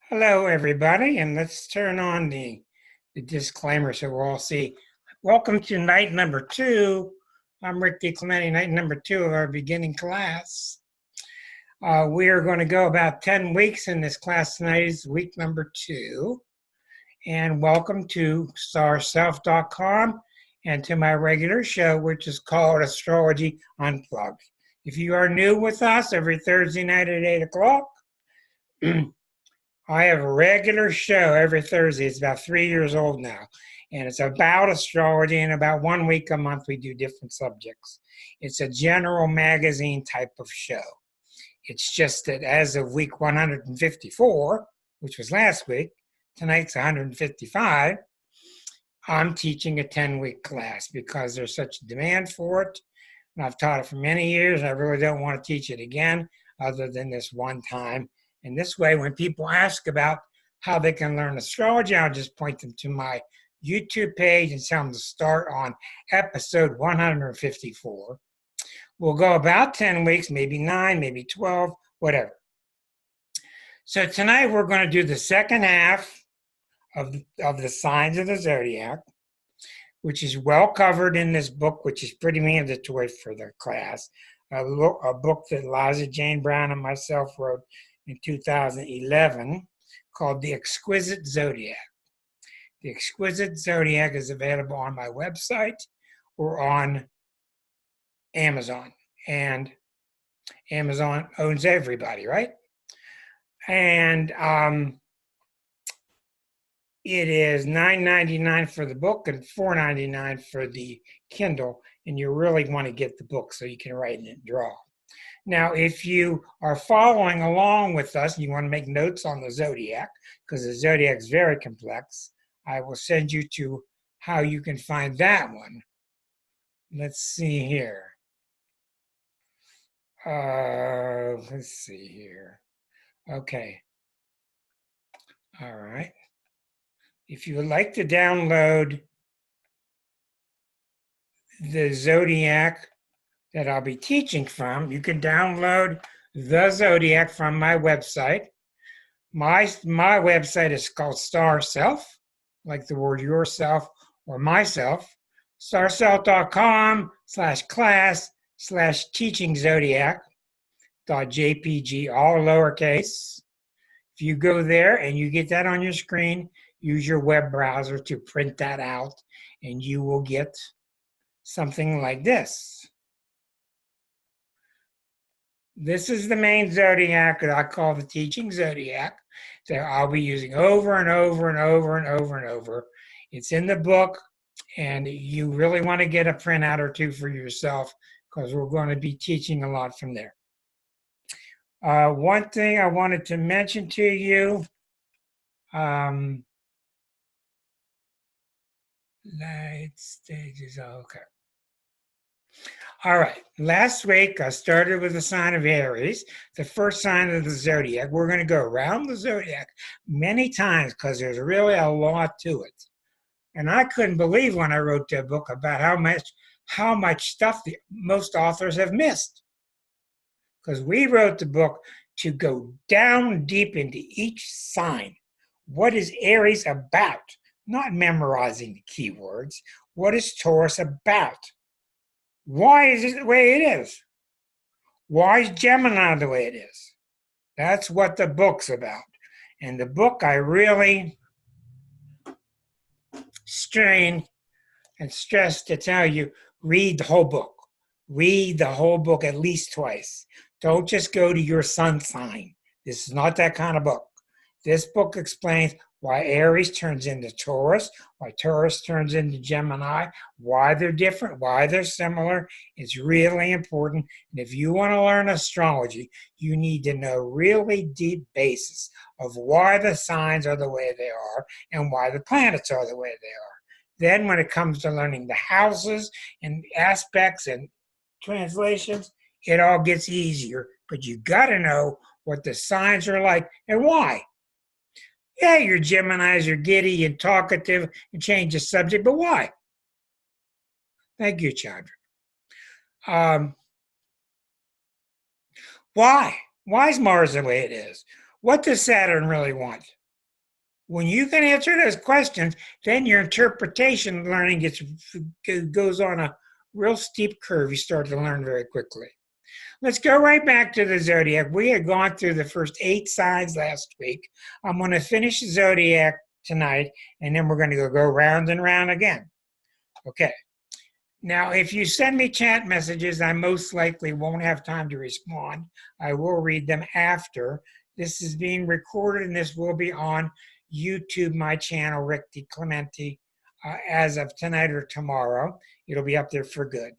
Hello, everybody, and let's turn on the disclaimer so we'll all see. Welcome to night number 2. I'm Rick DiClemente, night number 2 of our beginning class. We are going to go about 10 weeks in this class tonight. Is week number 2. And welcome to starself.com and to my regular show, which is called Astrology Unplugged. If you are new with us, every Thursday night at 8 o'clock, I have a regular show every Thursday. It's about 3 years old now. And it's about astrology, and about 1 week a month we do different subjects. It's a general magazine type of show. It's just that as of week 154, which was last week, tonight's 155, I'm teaching a 10-week class because there's such demand for it. And I've taught it for many years, and I really don't want to teach it again other than this one time. And this way, when people ask about how they can learn astrology, I'll just point them to my YouTube page and tell them to start on episode 154. We'll go about 10 weeks, maybe 9, maybe 12, whatever. So tonight we're going to do the second half of the signs of the zodiac, which is well covered in this book, which is pretty mandatory for the class. A book that Liza Jane Brown and myself wrote in 2011 called The Exquisite Zodiac. The Exquisite Zodiac is available on my website or on Amazon. And Amazon owns everybody, right? And it is $9.99 for the book and $4.99 for the Kindle. And you really want to get the book so you can write and draw. Now, if you are following along with us and you want to make notes on the zodiac, because the zodiac is very complex, I will send you to how you can find that one. Let's see here. Let's see here. Okay. All right. If you would like to download the zodiac that I'll be teaching from, you can download the zodiac from my website. My website is called Star Self, like the word yourself or myself. starself.com/class/teaching-zodiac.jpg, all lowercase. If you go there and you get that on your screen, use your web browser to print that out, and you will get something like this. This is the main zodiac that I call the teaching zodiac that I'll be using over and over and over and over and over. It's in the book, and you really want to get a printout or two for yourself because we're going to be teaching a lot from there. One thing I wanted to mention to you, light stages, okay. All right, last week I started with the sign of Aries, the first sign of the zodiac. We're going to go around the zodiac many times because there's really a lot to it. And I couldn't believe when I wrote that book about how much stuff most authors have missed. Because we wrote the book to go down deep into each sign. What is Aries about? Not memorizing the keywords. What is Taurus about? Why is it the way it is? Why is Gemini the way it is? That's what the book's about. And the book, I really strain and stress to tell you, read the whole book. Read the whole book at least twice. Don't just go to your sun sign. This is not that kind of book. This book explains why Aries turns into Taurus, why Taurus turns into Gemini, why they're different, why they're similar. It's really important. And if you want to learn astrology, you need to know really deep basis of why the signs are the way they are and why the planets are the way they are. Then when it comes to learning the houses and aspects and translations, it all gets easier. But you got to know what the signs are like and why. Yeah, your Geminis are giddy and talkative and change the subject, but why? Thank you, Chandra. Why? Why is Mars the way it is? What does Saturn really want? When you can answer those questions, then your interpretation learning goes on a real steep curve. You start to learn very quickly. Let's go right back to the zodiac. We had gone through the first 8 signs last week. I'm going to finish the zodiac tonight, and then we're going to go round and round again. Okay. Now, if you send me chat messages, I most likely won't have time to respond. I will read them after. This is being recorded, and this will be on YouTube, my channel, Rick DiClemente, as of tonight or tomorrow. It'll be up there for good.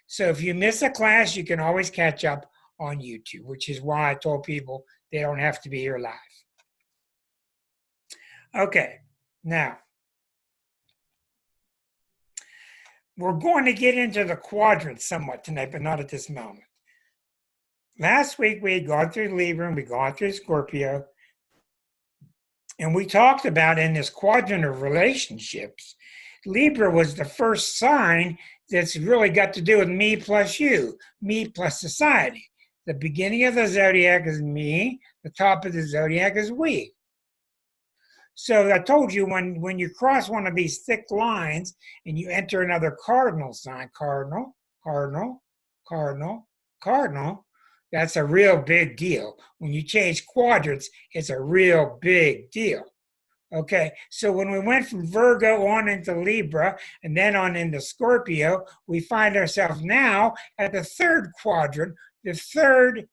So if you miss a class, you can always catch up on YouTube, which is why I told people they don't have to be here live. Okay, now, we're going to get into the quadrants somewhat tonight, but not at this moment. Last week, we had gone through Libra and we gone through Scorpio. And we talked about in this quadrant of relationships, Libra was the first sign that's really got to do with me plus you, me plus society. The beginning of the zodiac is me, the top of the zodiac is we. So I told you when you cross one of these thick lines and you enter another cardinal sign, cardinal, cardinal, cardinal, cardinal, that's a real big deal. When you change quadrants, it's a real big deal. Okay, so when we went from Virgo on into Libra and then on into Scorpio, we find ourselves now at the third quadrant, the third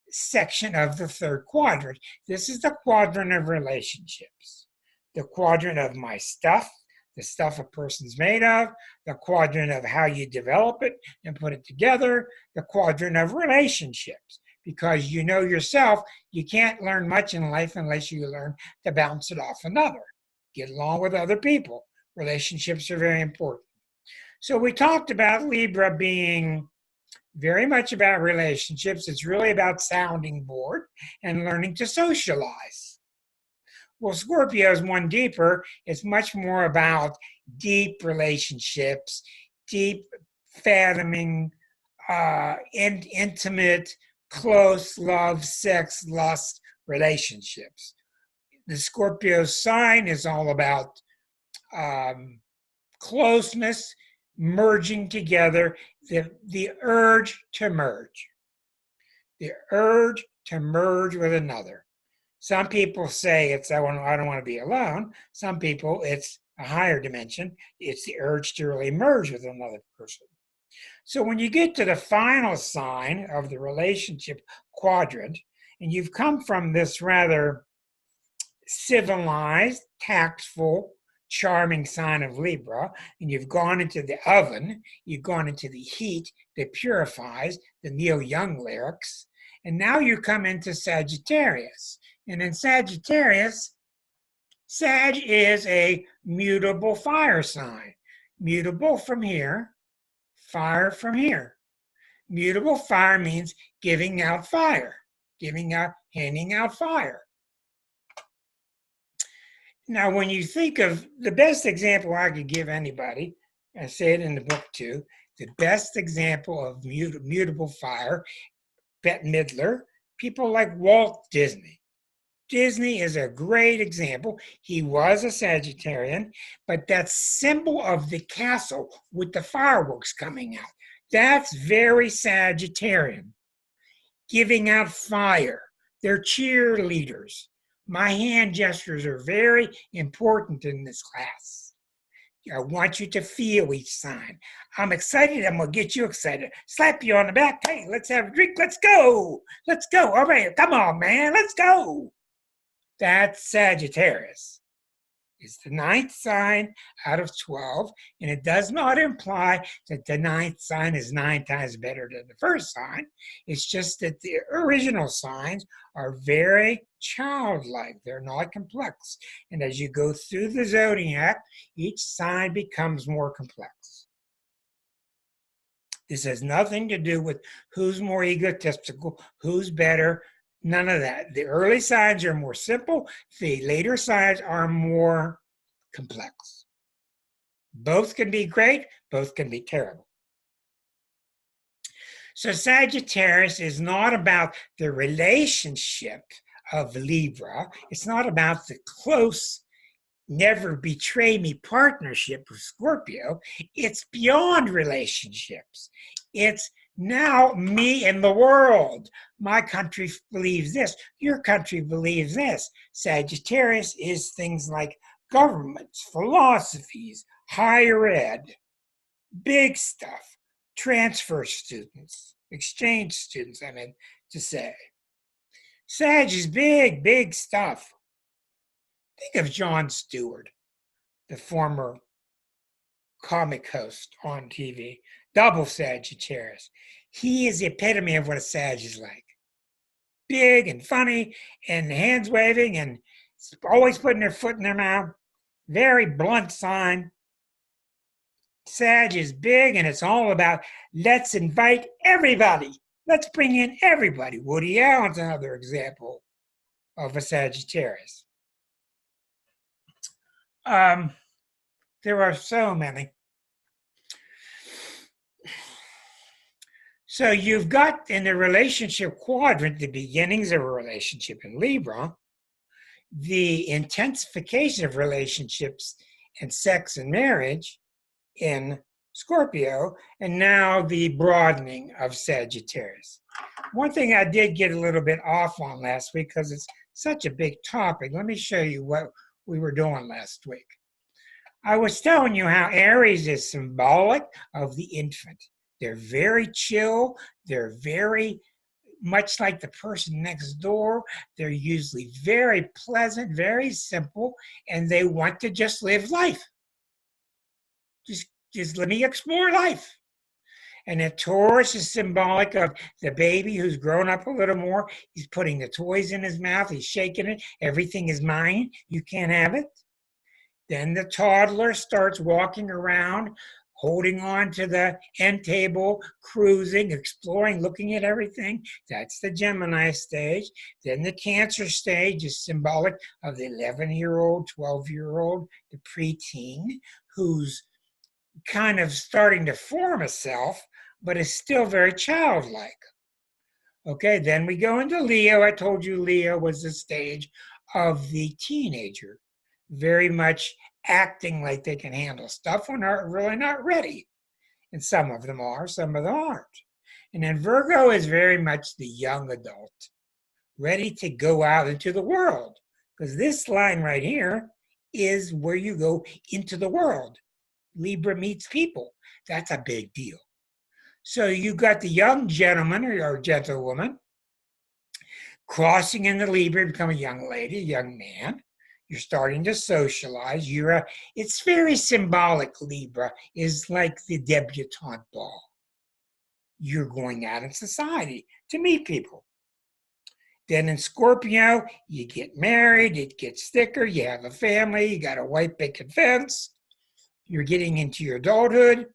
section of the third quadrant. This is the quadrant of relationships, the quadrant of my stuff, the stuff a person's made of, the quadrant of how you develop it and put it together, the quadrant of relationships. Because you know yourself, you can't learn much in life unless you learn to bounce it off another. Get along with other people. Relationships are very important. So we talked about Libra being very much about relationships. It's really about sounding board and learning to socialize. Well, Scorpio is one deeper. It's much more about deep relationships, deep fathoming, intimate, close love, sex, lust, relationships. The Scorpio sign is all about closeness, merging together, the urge to merge. The urge to merge with another. Some people say it's, I don't want to be alone. Some people, it's a higher dimension. It's the urge to really merge with another person. So when you get to the final sign of the relationship quadrant, and you've come from this rather civilized, tactful, charming sign of Libra, and you've gone into the oven, you've gone into the heat that purifies, the Neil Young lyrics, and now you come into Sagittarius. And in Sagittarius, Sag is a mutable fire sign. Mutable from here, fire from here. Mutable fire means giving out fire, handing out fire. Now, when you think of the best example I could give anybody, I say it in the book too, the best example of mutable fire, Bette Midler, people like Walt Disney. Disney is a great example. He was a Sagittarian, but that symbol of the castle with the fireworks coming out, that's very Sagittarian. Giving out fire. They're cheerleaders. My hand gestures are very important in this class. I want you to feel each sign. I'm excited. I'm going to get you excited. Slap you on the back. Hey, let's have a drink. Let's go. Let's go. All right. Come on, man. Let's go. That's Sagittarius. It's the 9th sign out of 12, and it does not imply that the 9th sign is 9 times better than the first sign. It's just that the original signs are very childlike. They're not complex. And as you go through the zodiac, each sign becomes more complex. This has nothing to do with who's more egotistical, who's better. None of that. The early signs are more simple. The later signs are more complex. Both can be great. Both can be terrible. So Sagittarius is not about the relationship of Libra. It's not about the close never betray me partnership with Scorpio, it's beyond relationships. It's now me and the world. My country believes this. Your country believes this. Sagittarius is things like governments, philosophies, higher ed, big stuff, transfer students, exchange students, I meant to say. Sag is big, big stuff. Think of Jon Stewart, the former comic host on TV, double Sagittarius. He is the epitome of what a Sag is like. Big and funny and hands waving and always putting their foot in their mouth. Very blunt sign. Sag is big and it's all about let's invite everybody. Let's bring in everybody. Woody Allen's another example of a Sagittarius. There are so many. So you've got in the relationship quadrant the beginnings of a relationship in Libra, the intensification of relationships and sex and marriage in Scorpio, and now the broadening of Sagittarius. One thing I did get a little bit off on last week because it's such a big topic. Let me show you what we were doing last week. I was telling you how Aries is symbolic of the infant. They're very chill. They're very much like the person next door. They're usually very pleasant, very simple, and they want to just live life. Just let me explore life. And then Taurus is symbolic of the baby who's grown up a little more. He's putting the toys in his mouth. He's shaking it. Everything is mine. You can't have it. Then the toddler starts walking around, holding on to the end table, cruising, exploring, looking at everything. That's the Gemini stage. Then the Cancer stage is symbolic of the 11-year-old, 12-year-old, the preteen, who's kind of starting to form a self, but is still very childlike. Okay, then we go into Leo. I told you Leo was the stage of the teenager, very much acting like they can handle stuff when they're really not ready. And some of them are, some of them aren't. And then Virgo is very much the young adult, ready to go out into the world. Because this line right here is where you go into the world. Libra meets people. That's a big deal. So you got the young gentleman or gentlewoman crossing into Libra, become a young lady, a young man. You're starting to socialize. It's very symbolic, Libra, is like the debutante ball. You're going out in society to meet people. Then in Scorpio, you get married, it gets thicker, you have a family, you got a white picket fence. You're getting into your adulthood.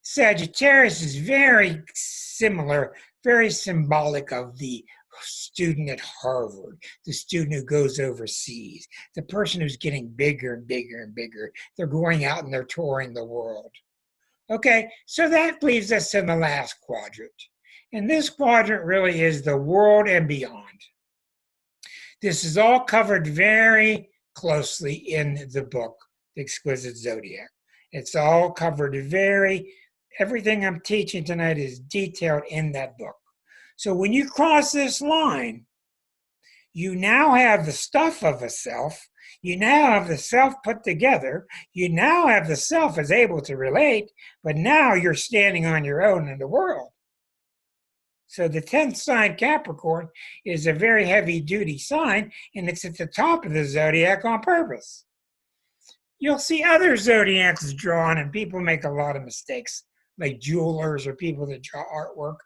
Sagittarius is very similar, very symbolic of the student at Harvard, the student who goes overseas, the person who's getting bigger and bigger and bigger. They're going out and they're touring the world. Okay, so that leaves us in the last quadrant. And this quadrant really is the world and beyond. This is all covered very closely in the book, The Exquisite Zodiac. It's all covered everything I'm teaching tonight is detailed in that book. So when you cross this line, you now have the stuff of a self. You now have the self put together. You now have the self is able to relate, but now you're standing on your own in the world. So the 10th sign, Capricorn, is a very heavy-duty sign, and it's at the top of the zodiac on purpose. You'll see other zodiacs drawn, and people make a lot of mistakes, like jewelers or people that draw artwork.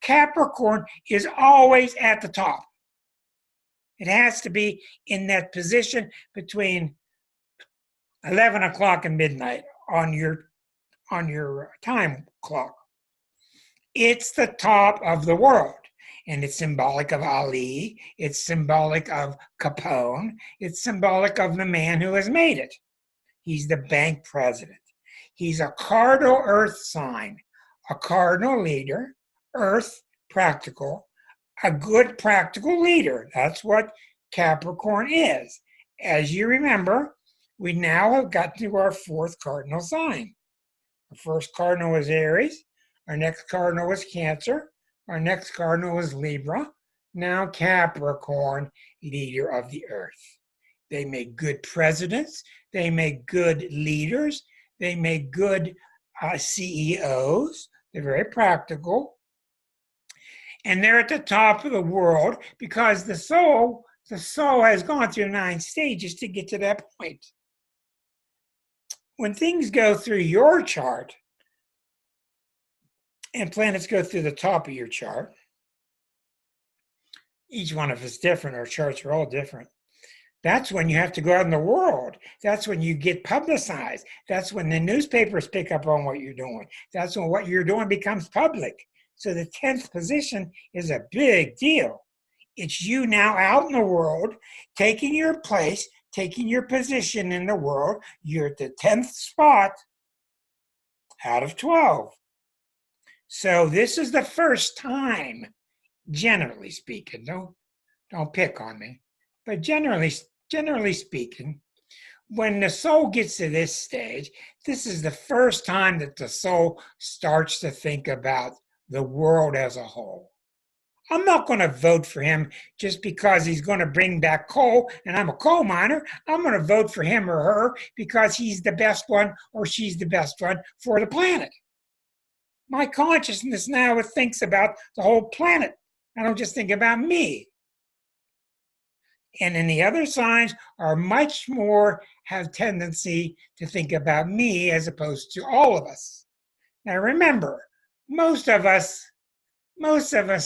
Capricorn is always at the top. It has to be in that position between 11 o'clock and midnight on your time clock. It's the top of the world, and it's symbolic of Ali. It's symbolic of Capone. It's symbolic of the man who has made it. He's the bank president. He's a cardinal earth sign, a cardinal leader, earth, practical, a good practical leader. That's what Capricorn is. As you remember, we now have got to our fourth cardinal sign. Our first cardinal was Aries. Our next cardinal was Cancer. Our next cardinal was Libra. Now Capricorn, leader of the earth. They make good presidents. They make good leaders. They make good CEOs. They're very practical. And they're at the top of the world because the soul has gone through 9 stages to get to that point. When things go through your chart, and planets go through the top of your chart, each one of us is different. Our charts are all different. That's when you have to go out in the world. That's when you get publicized. That's when the newspapers pick up on what you're doing. That's when what you're doing becomes public. So the 10th position is a big deal. It's you now out in the world, taking your place, taking your position in the world. You're at the 10th spot out of 12. So this is the first time, generally speaking, don't pick on me, but generally speaking, when the soul gets to this stage, this is the first time that the soul starts to think about the world as a whole. I'm not going to vote for him just because he's going to bring back coal and I'm a coal miner. I'm going to vote for him or her because he's the best one or she's the best one for the planet. My consciousness now thinks about the whole planet. I don't just think about me. And then the other signs are much more have tendency to think about me as opposed to all of us. Now remember, most of us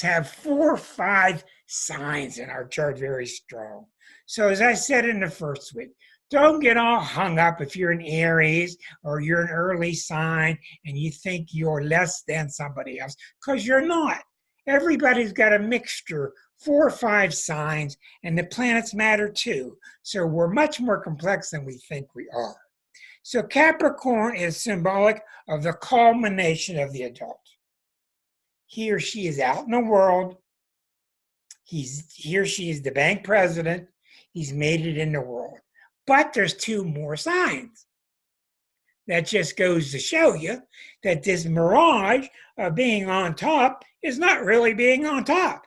have 4 or 5 signs in our chart very strong. So as I said in the first week, don't get all hung up if you're an Aries or you're an early sign and you think you're less than somebody else, because you're not. Everybody's got a mixture, 4 or 5 signs, and the planets matter too. So we're much more complex than we think we are. So Capricorn is symbolic of the culmination of the adult. He or she is out in the world. He or she is the bank president. He's made it in the world. But there's 2 more signs. That just goes to show you that this mirage of being on top is not really being on top.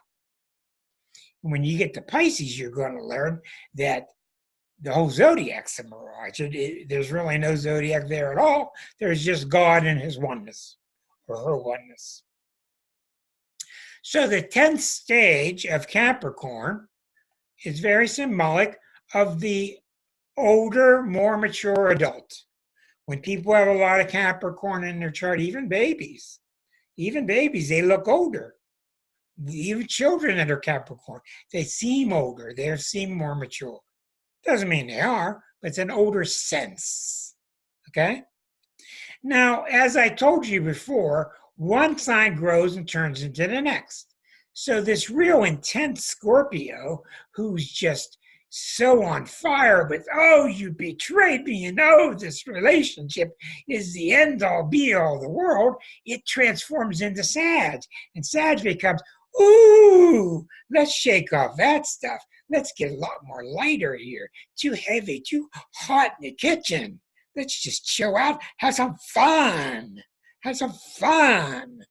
When you get to Pisces, you're going to learn that the whole zodiac's a mirage. There's really no zodiac there at all. There's just God and his oneness, or her oneness. So the 10th stage of Capricorn is very symbolic of the older, more mature adult. When people have a lot of Capricorn in their chart, even babies, they look older. Even children that are Capricorn, they seem older, they seem more mature. Doesn't mean they are, but it's an older sense, okay? Now, as I told you before, one sign grows and turns into the next. So this real intense Scorpio, who's just so on fire with, oh, you betrayed me, and oh, this relationship is the end-all, be-all of the world, it transforms into Sag. And Sag becomes, ooh, let's shake off that stuff. Let's get a lot more lighter here. Too heavy, too hot in the kitchen. Let's just chill out, have some fun. Have some fun,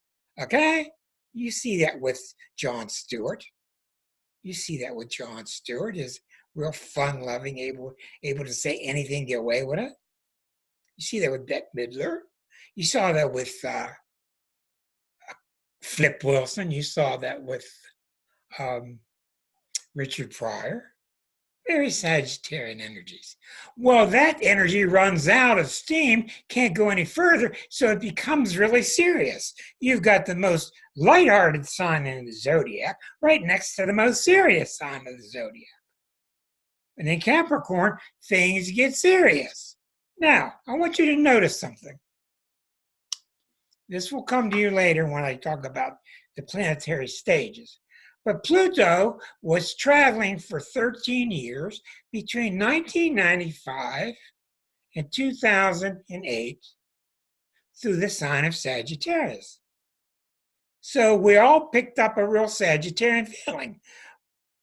okay? You see that with Jon Stewart. You see that with Jon Stewart, is real fun-loving, able to say anything, get away with it. You see that with Bette Midler. You saw that with Flip Wilson. You saw that with Richard Pryor. Very Sagittarian energies. Well, that energy runs out of steam, can't go any further, so it becomes really serious. You've got the most lighthearted sign in the zodiac right next to the most serious sign of the zodiac. And in Capricorn, things get serious. Now, I want you to notice something. This will come to you later when I talk about the planetary stages. But Pluto was traveling for 13 years between 1995 and 2008 through the sign of Sagittarius. So we all picked up a real Sagittarian feeling.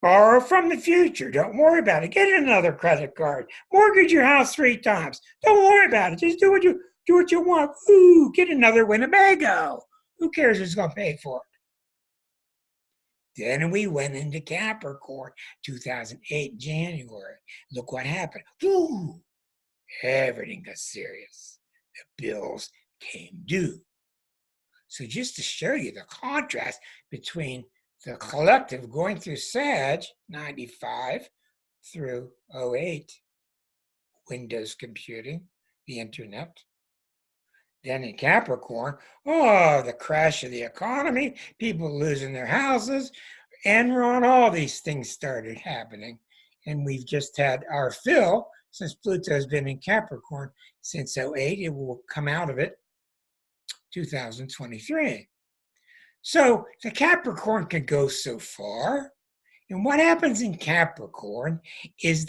Borrow from the future. Don't worry about it. Get another credit card. Mortgage your house 3 times. Don't worry about it. Just do what you want. Ooh, get another Winnebago. Who cares who's going to pay for it? Then we went into Capricorn, 2008, January. Look what happened. Ooh, everything got serious. The bills came due. So just to show you the contrast between the collective going through Sag, 95 through 08, Windows computing, the internet. Then in Capricorn, oh, the crash of the economy, people losing their houses, Enron, all these things started happening. And we've just had our fill, since Pluto's been in Capricorn since 08, it will come out of it 2023. So the Capricorn can go so far. And what happens in Capricorn is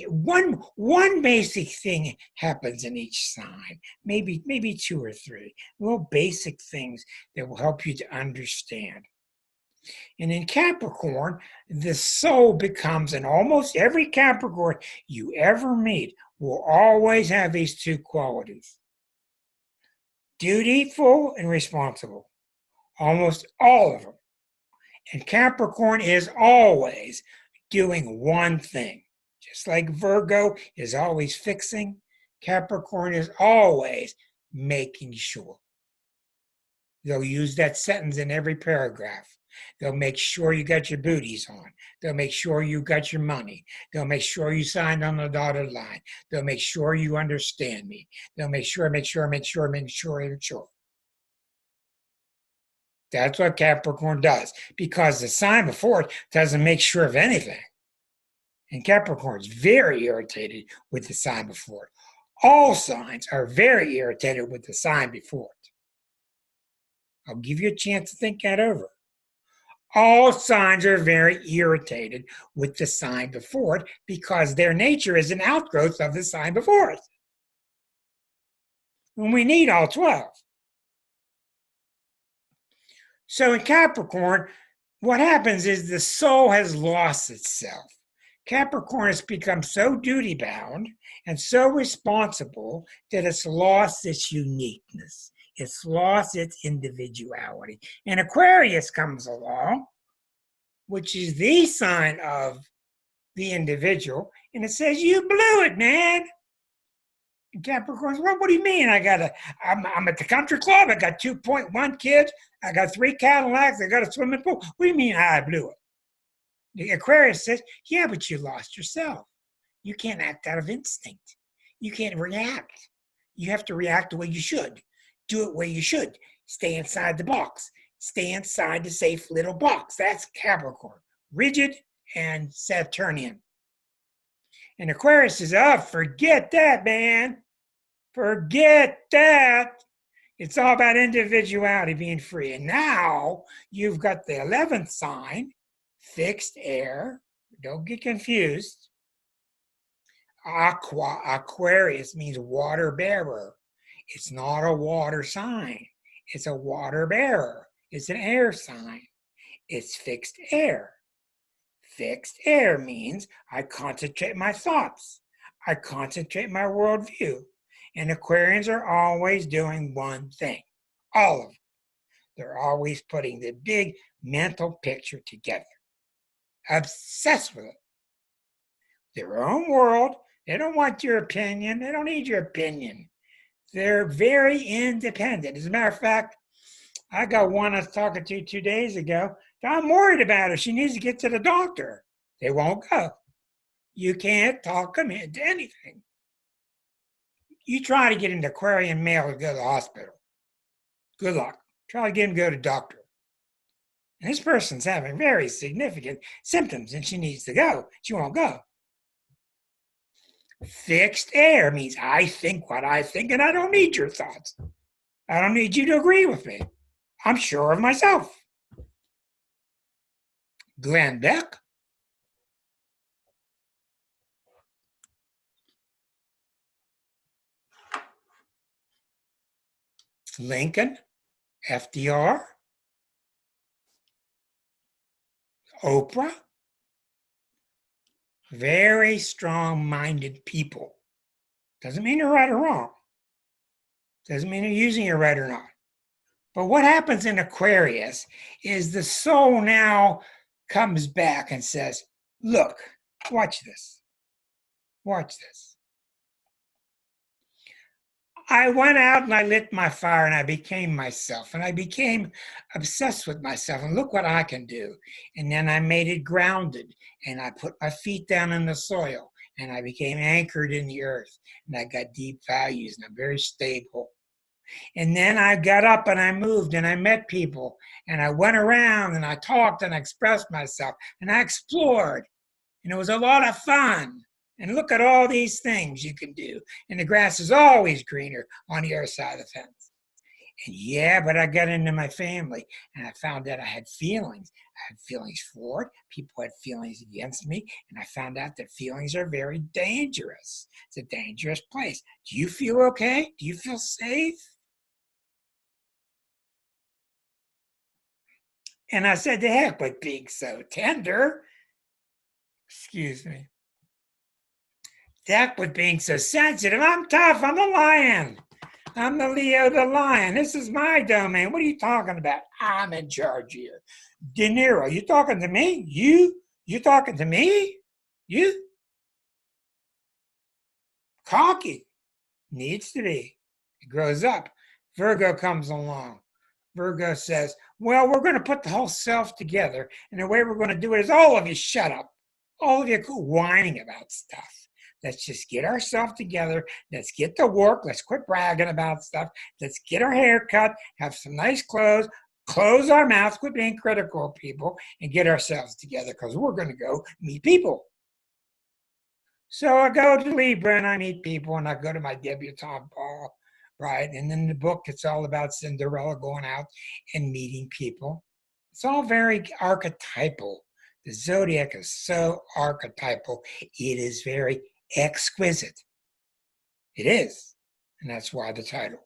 one basic thing happens in each sign, maybe 2 or 3 little basic things that will help you to understand. And in Capricorn, the soul becomes, and almost every Capricorn you ever meet will always have these 2 qualities: dutiful and responsible. Almost all of them. And Capricorn is always doing one thing. Just like Virgo is always fixing, Capricorn is always making sure. They'll use that sentence in every paragraph. They'll make sure you got your booties on. They'll make sure you got your money. They'll make sure you signed on the dotted line. They'll make sure you understand me. They'll make sure. That's what Capricorn does, because the sign before it doesn't make sure of anything. And Capricorn is very irritated with the sign before it. All signs are very irritated with the sign before it. I'll give you a chance to think that over. All signs are very irritated with the sign before it because their nature is an outgrowth of the sign before it. And we need all 12. So in Capricorn, what happens is the soul has lost itself. Capricorn has become so duty-bound and so responsible that it's lost its uniqueness. It's lost its individuality. And Aquarius comes along, which is the sign of the individual, and it says, you blew it, man. And Capricorn's, well, what do you mean? I'm at the country club. I got 2.1 kids. I got 3 Cadillacs. I got a swimming pool. What do you mean I blew it? The Aquarius says, yeah, but you lost yourself. You can't act out of instinct. You can't react. You have to react the way you should. Do it where you should. Stay inside the box. Stay inside the safe little box. That's Capricorn. Rigid and Saturnian. And Aquarius says, oh, forget that, man. Forget that. It's all about individuality, being free. And now you've got the 11th sign, fixed air. Don't get confused. Aquarius means water bearer. It's not a water sign. It's a water bearer. It's an air sign. It's fixed air. Fixed air means I concentrate my thoughts. I concentrate my worldview. And Aquarians are always doing one thing. All of them. They're always putting the big mental picture together. Obsessed with it. Their own world. They don't want your opinion. They don't need your opinion. They're very independent. As a matter of fact, I got one I was talking to 2 days ago. I'm worried about her. She needs to get to the doctor. They won't go. You can't talk them into anything. You try to get an Aquarian male to go to the hospital. Good luck. Try to get him to go to the doctor. And this person's having very significant symptoms and she needs to go. She won't go. Fixed air means I think what I think and I don't need your thoughts. I don't need you to agree with me. I'm sure of myself. Glenn Beck. Lincoln. FDR. Oprah. very strong-minded people. Doesn't mean you're right or wrong. Doesn't mean you're using it right or not. But what happens in Aquarius is the soul now comes back and says, look, watch this. Watch this. I went out and I lit my fire and I became myself and I became obsessed with myself and look what I can do. And then I made it grounded and I put my feet down in the soil and I became anchored in the earth and I got deep values and I'm very stable. And then I got up and I moved and I met people and I went around and I talked and I expressed myself and I explored and it was a lot of fun. And look at all these things you can do. And the grass is always greener on the other side of the fence. And yeah, but I got into my family and I found out I had feelings. I had feelings for it. People had feelings against me. And I found out that feelings are very dangerous. It's a dangerous place. Do you feel okay? Do you feel safe? And I said, to heck with being so tender. Excuse me. Heck with being so sensitive. I'm tough. I'm the lion. I'm the Leo the lion. This is my domain. What are you talking about? I'm in charge here. De Niro, you talking to me? You talking to me? You? Cocky. Needs to be. It grows up. Virgo comes along. Virgo says, well, we're going to put the whole self together. And the way we're going to do it is all of you shut up. All of you whining about stuff. Let's just get ourselves together. Let's get to work. Let's quit bragging about stuff. Let's get our hair cut, have some nice clothes, close our mouths, quit being critical of people, and get ourselves together because we're going to go meet people. So I go to Libra and I meet people and I go to my debutante ball, right? And in the book, it's all about Cinderella going out and meeting people. It's all very archetypal. The zodiac is so archetypal. It is very exquisite. It is. And that's why the title.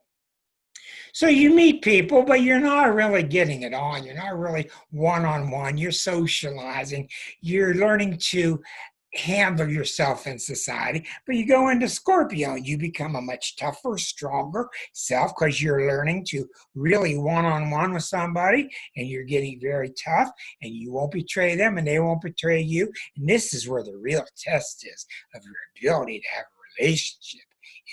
So you meet people, but you're not really getting it on. You're not really one-on-one. You're socializing. You're learning to handle yourself in society. But you go into Scorpio and you become a much tougher, stronger self because you're learning to really one-on-one with somebody and you're getting very tough and you won't betray them and they won't betray you. And this is where the real test is of your ability to have a relationship.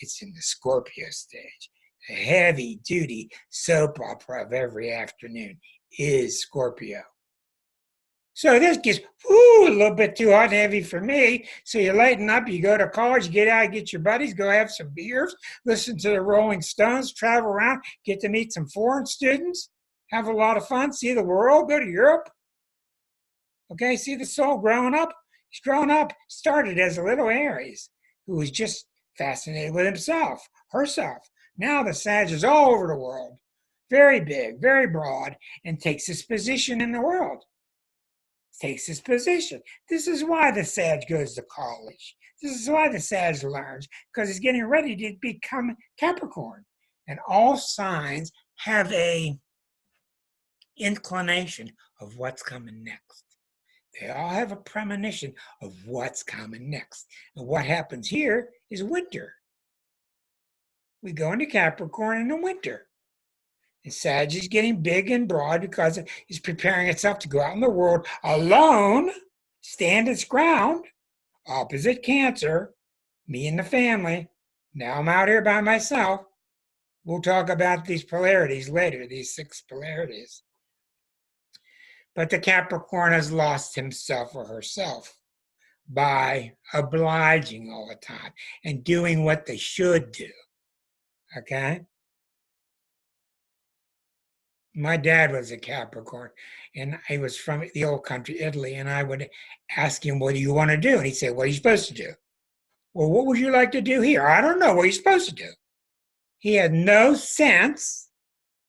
It's in the Scorpio stage. The heavy-duty soap opera of every afternoon is Scorpio. So this gets a little bit too hot and heavy for me. So you lighten up, you go to college, you get out, get your buddies, go have some beers, listen to the Rolling Stones, travel around, get to meet some foreign students, have a lot of fun, see the world, go to Europe. Okay, see the soul growing up? He's grown up, started as a little Aries who was just fascinated with himself, herself. Now the Sag is all over the world, very big, very broad, and takes his position in the world. Takes his position. This is why the Sag goes to college. This is why the Sag learns, because he's getting ready to become Capricorn. And all signs have a inclination of what's coming next. They all have a premonition of what's coming next. And what happens here is winter. We go into Capricorn in the winter. And Sag is getting big and broad because it's preparing itself to go out in the world alone, stand its ground, opposite Cancer, me and the family. Now I'm out here by myself. We'll talk about these polarities later, these 6 polarities. But the Capricorn has lost himself or herself by obliging all the time and doing what they should do. Okay? My dad was a Capricorn, and he was from the old country, Italy, and I would ask him, what do you want to do? And he'd say, what are you supposed to do? Well, what would you like to do here? I don't know. What are you supposed to do? He had no sense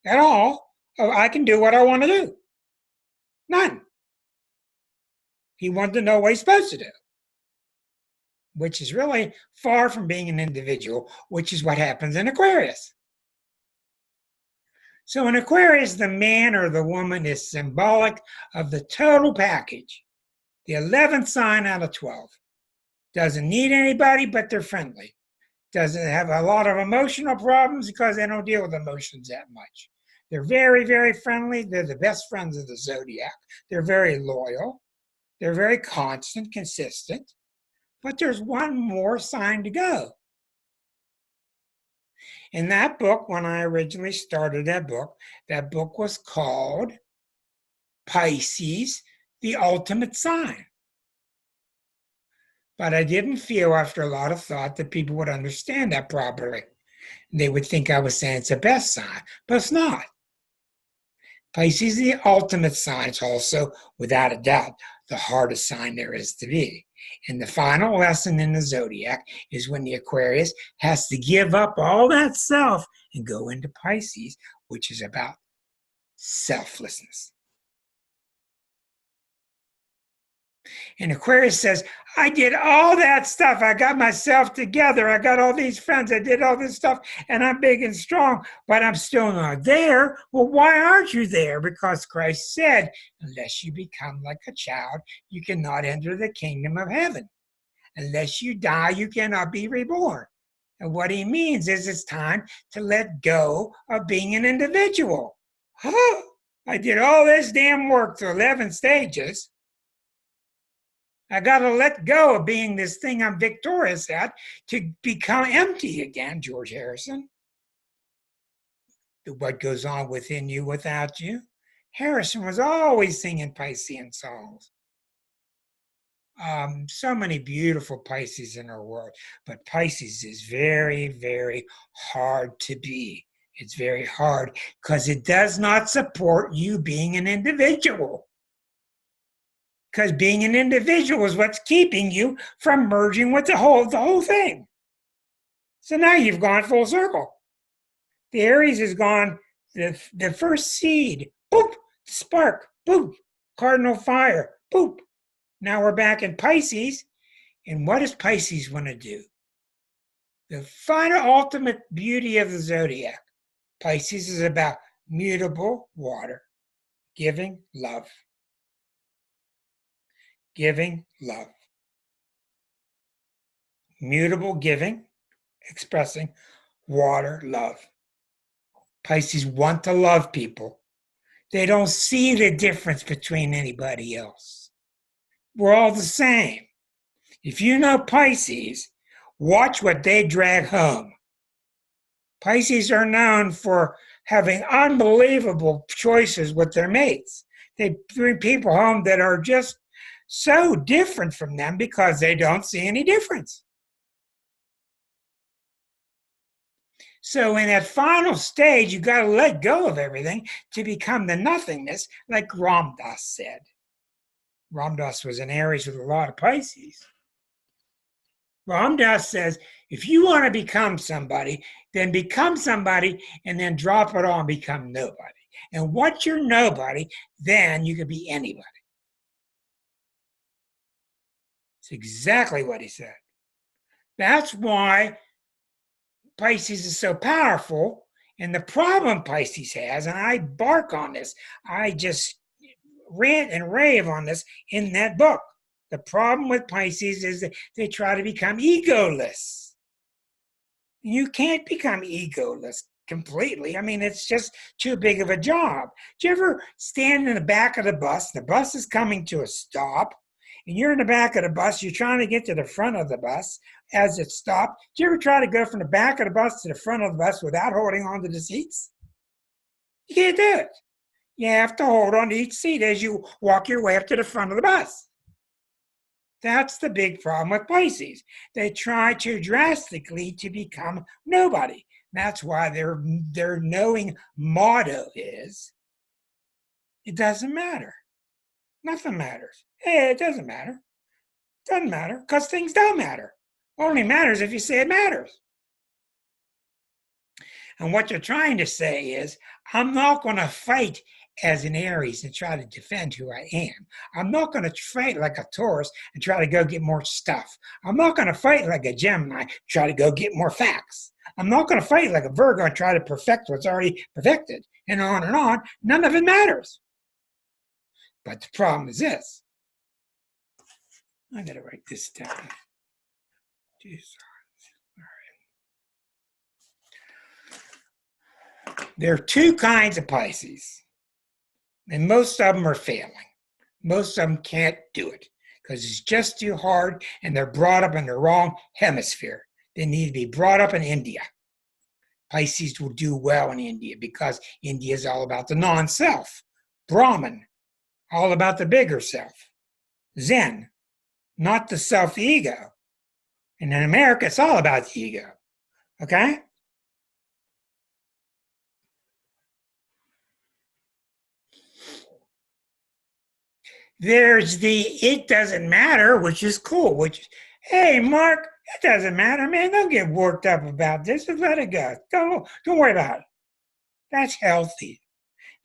at all of I can do what I want to do. None. He wanted to know what he's supposed to do, which is really far from being an individual, which is what happens in Aquarius. So in Aquarius, the man or the woman is symbolic of the total package, the 11th sign out of 12. Doesn't need anybody, but they're friendly. Doesn't have a lot of emotional problems because they don't deal with emotions that much. They're very, very friendly. They're the best friends of the zodiac. They're very loyal. They're very constant, consistent. But there's one more sign to go. In that book, when I originally started that book was called Pisces, the Ultimate Sign. But I didn't feel, after a lot of thought, that people would understand that properly. They would think I was saying it's the best sign, but it's not. Pisces is the ultimate sign. It's also, without a doubt, the hardest sign there is to be. And the final lesson in the zodiac is when the Aquarius has to give up all that self and go into Pisces, which is about selflessness. And Aquarius says, I did all that stuff. I got myself together. I got all these friends. I did all this stuff, and I'm big and strong, but I'm still not there. Well, why aren't you there? Because Christ said, unless you become like a child, you cannot enter the kingdom of heaven. Unless you die, you cannot be reborn. And what he means is it's time to let go of being an individual. I did all this damn work through 11 stages. I got to let go of being this thing I'm victorious at to become empty again, George Harrison. What goes on within you without you? Harrison was always singing Piscean songs. So many beautiful Pisces in our world, but Pisces is very, very hard to be. It's very hard because it does not support you being an individual. Because being an individual is what's keeping you from merging with the whole thing. So now you've gone full circle. The Aries has gone the first seed, boop, spark, boop, cardinal fire, boop. Now we're back in Pisces. And what does Pisces want to do? The final ultimate beauty of the zodiac. Pisces is about mutable water, giving love. Giving love. Mutable giving, expressing water, love. Pisces want to love people. They don't see the difference between anybody else. We're all the same. If you know Pisces, watch what they drag home. Pisces are known for having unbelievable choices with their mates. They bring people home that are just so different from them because they don't see any difference. So in that final stage, you got to let go of everything to become the nothingness, like Ram Dass said. Ram Dass was an Aries with a lot of Pisces. Ram Dass says, if you want to become somebody, then become somebody and then drop it all and become nobody. And once you're nobody, then you can be anybody. It's exactly what he said. That's why Pisces is so powerful. And the problem Pisces has, and I bark on this, I just rant and rave on this in that book. The problem with Pisces is that they try to become egoless. You can't become egoless completely. I mean, it's just too big of a job. Do you ever stand in the back of the bus is coming to a stop, and you're in the back of the bus, you're trying to get to the front of the bus as it stopped. Do you ever try to go from the back of the bus to the front of the bus without holding on to the seats? You can't do it. You have to hold on to each seat as you walk your way up to the front of the bus. That's the big problem with Pisces. They try to drastically to become nobody. That's why their knowing motto is, it doesn't matter. Nothing matters. Hey, it doesn't matter. It doesn't matter because things don't matter. It only matters if you say it matters. And what you're trying to say is, I'm not going to fight as an Aries and try to defend who I am. I'm not going to fight like a Taurus and try to go get more stuff. I'm not going to fight like a Gemini, try to go get more facts. I'm not going to fight like a Virgo and try to perfect what's already perfected, and on and on. None of it matters. But the problem is this. I got to write this down. Two signs. All right. There are two kinds of Pisces, and most of them are failing. Most of them can't do it because it's just too hard, and they're brought up in the wrong hemisphere. They need to be brought up in India. Pisces will do well in India because India is all about the non-self. Brahman, all about the bigger self. Zen, not the self-ego. And in America, it's all about the ego. Okay? There's the it doesn't matter, which is cool, which, hey, Mark, it doesn't matter, man. Don't get worked up about this. Just let it go. Don't worry about it. That's healthy.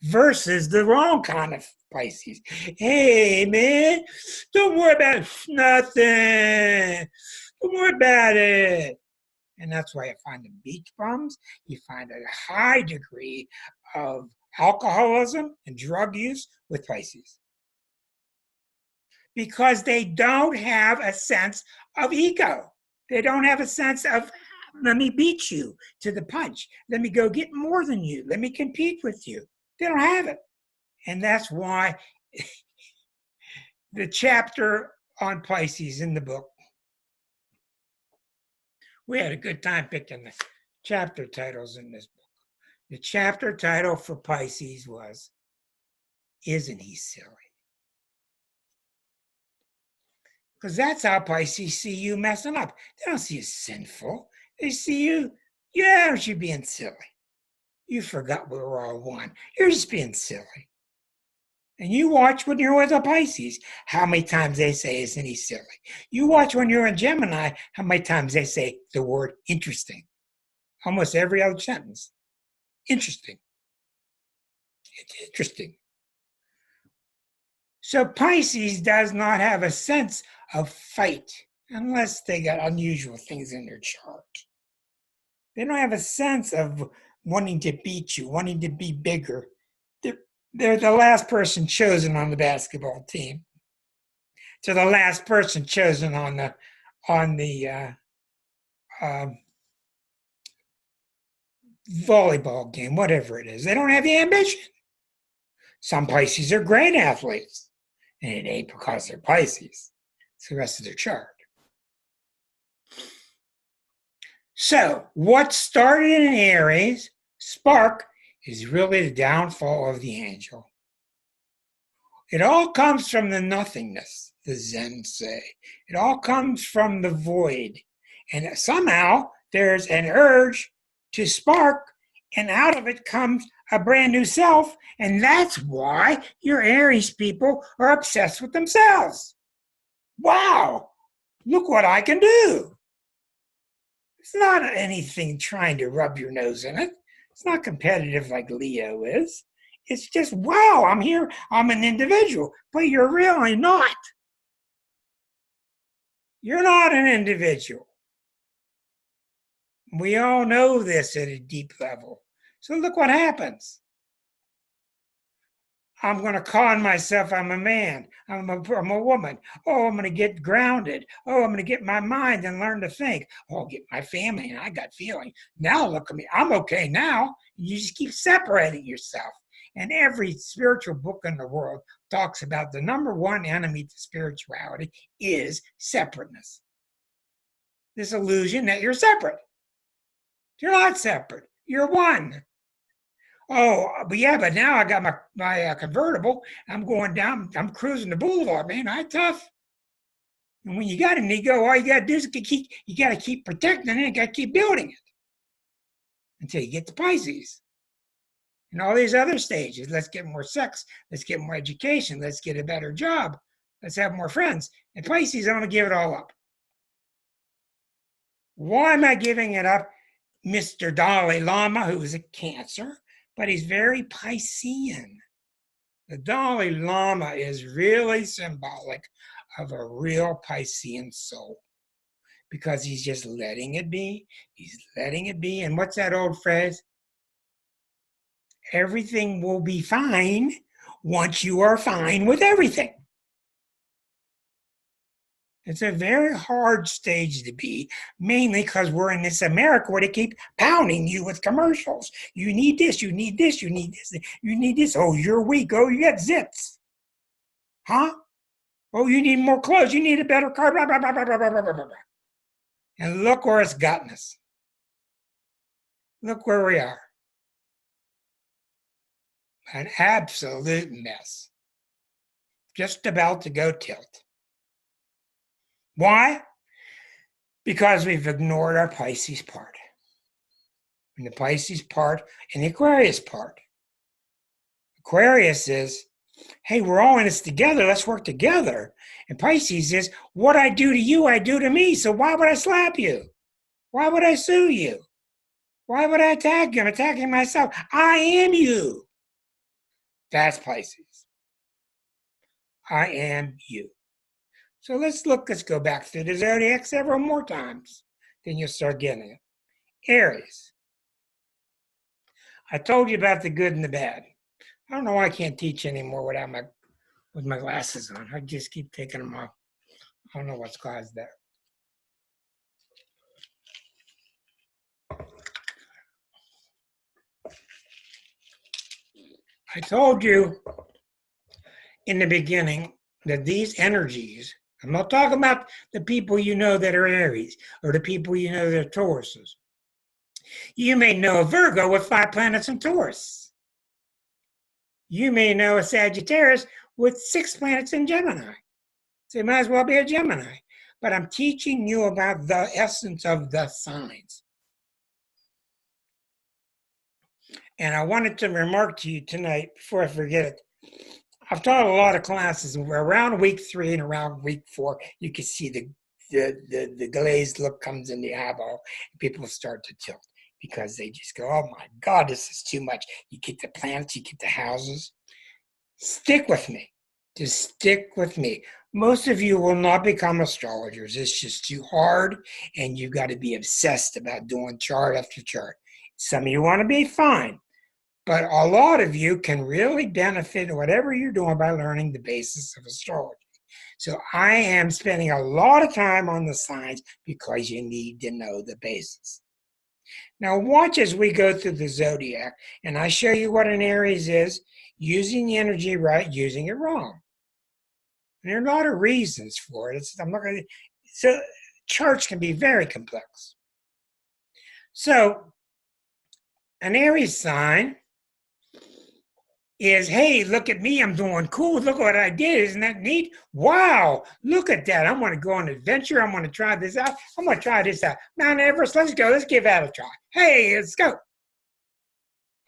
Versus the wrong kind of Pisces. Hey, man, don't worry about nothing. Don't worry about it. And that's why you find the beach bums. You find a high degree of alcoholism and drug use with Pisces. Because they don't have a sense of ego. They don't have a sense of, let me beat you to the punch. Let me go get more than you. Let me compete with you. They don't have it. And that's why the chapter on Pisces in the book, we had a good time picking the chapter titles in this book. The chapter title for Pisces was, Isn't He Silly? Because that's how Pisces see you messing up. They don't see you sinful. They see you, yeah, aren't you being silly? You forgot we were all one. You're just being silly. And you watch when you're with a Pisces, how many times they say, isn't he silly? You watch when you're in Gemini, how many times they say the word interesting. Almost every other sentence. Interesting. It's interesting. So Pisces does not have a sense of fight unless they got unusual things in their chart. They don't have a sense of wanting to beat you, wanting to be bigger. They're the last person chosen on the basketball team. So the last person chosen on the volleyball game, whatever it is. They don't have the ambition. Some Pisces are great athletes, and it ain't because they're Pisces. It's the rest of their chart. So what started in Aries, spark, is really the downfall of the angel. It all comes from the nothingness, the Zen say. It all comes from the void. And somehow there's an urge to spark, and out of it comes a brand new self. And that's why your Aries people are obsessed with themselves. Wow, look what I can do. It's not anything trying to rub your nose in it. It's not competitive like Leo is. It's just, wow, I'm here. I'm an individual. But you're really not. You're not an individual. We all know this at a deep level. So look what happens. I'm going to con myself I'm a man. I'm a woman. Oh, I'm going to get grounded. Oh, I'm going to get my mind and learn to think. Oh, I'll get my family and I got feeling. Now look at me. I'm okay now. You just keep separating yourself. And every spiritual book in the world talks about the number one enemy to spirituality is separateness. This illusion that you're separate. You're not separate. You're one. Oh, but yeah, but now I got my convertible. I'm going down. I'm cruising the boulevard, man. I tough. And when you got an ego, all you got to do is you got to keep protecting it. You got to keep building it until you get to Pisces. And all these other stages. Let's get more sex. Let's get more education. Let's get a better job. Let's have more friends. And Pisces, I'm going to give it all up. Why am I giving it up? Mr. Dalai Lama, who is a Cancer, but he's very Piscean. The Dalai Lama is really symbolic of a real Piscean soul because he's just letting it be. He's letting it be. And what's that old phrase? Everything will be fine once you are fine with everything. It's a very hard stage to be, mainly because we're in this America where they keep pounding you with commercials. You need this, you need this, you need this, you need this. Oh, you're weak. Oh, you got zits. Huh? Oh, you need more clothes. You need a better car. Blah, blah, blah, blah, blah, blah, blah, blah, blah. And look where it's gotten us. Look where we are. An absolute mess. Just about to go tilt. Why? Because we've ignored our Pisces part. And the Pisces part and the Aquarius part. Aquarius is, hey, we're all in this together. Let's work together. And Pisces is, what I do to you, I do to me. So why would I slap you? Why would I sue you? Why would I attack you? I'm attacking myself. I am you. That's Pisces. I am you. So let's go back through the zodiac several more times. Then you'll start getting it. Aries. I told you about the good and the bad. I don't know why I can't teach anymore with my glasses on. I just keep taking them off. I don't know what's caused that. I told you in the beginning that these energies, I'm not talking about the people you know that are Aries or the people you know that are Tauruses. You may know a Virgo with 5 planets in Taurus. You may know a Sagittarius with 6 planets in Gemini. So you might as well be a Gemini. But I'm teaching you about the essence of the signs. And I wanted to remark to you tonight, before I forget it, I've taught a lot of classes, and around week 3 and around week 4, you can see the glazed look comes in the eyeball, and people start to tilt because they just go, oh my God, this is too much. You get the planets, you get the houses. Stick with me. Just stick with me. Most of you will not become astrologers. It's just too hard, and you've got to be obsessed about doing chart after chart. Some of you want to be fine. But a lot of you can really benefit whatever you're doing by learning the basis of astrology. So I am spending a lot of time on the signs because you need to know the basis. Now watch as we go through the zodiac, and I show you what an Aries is, using the energy right, using it wrong. And there are a lot of reasons for it. So charts can be very complex. So an Aries sign is, hey, look at me, I'm doing cool. Look what I did. Isn't that neat? Wow, look at that. I'm going to go on an adventure. I'm going to try this out. I'm going to try this out. Mount Everest, let's go. Let's give that a try. Hey, let's go.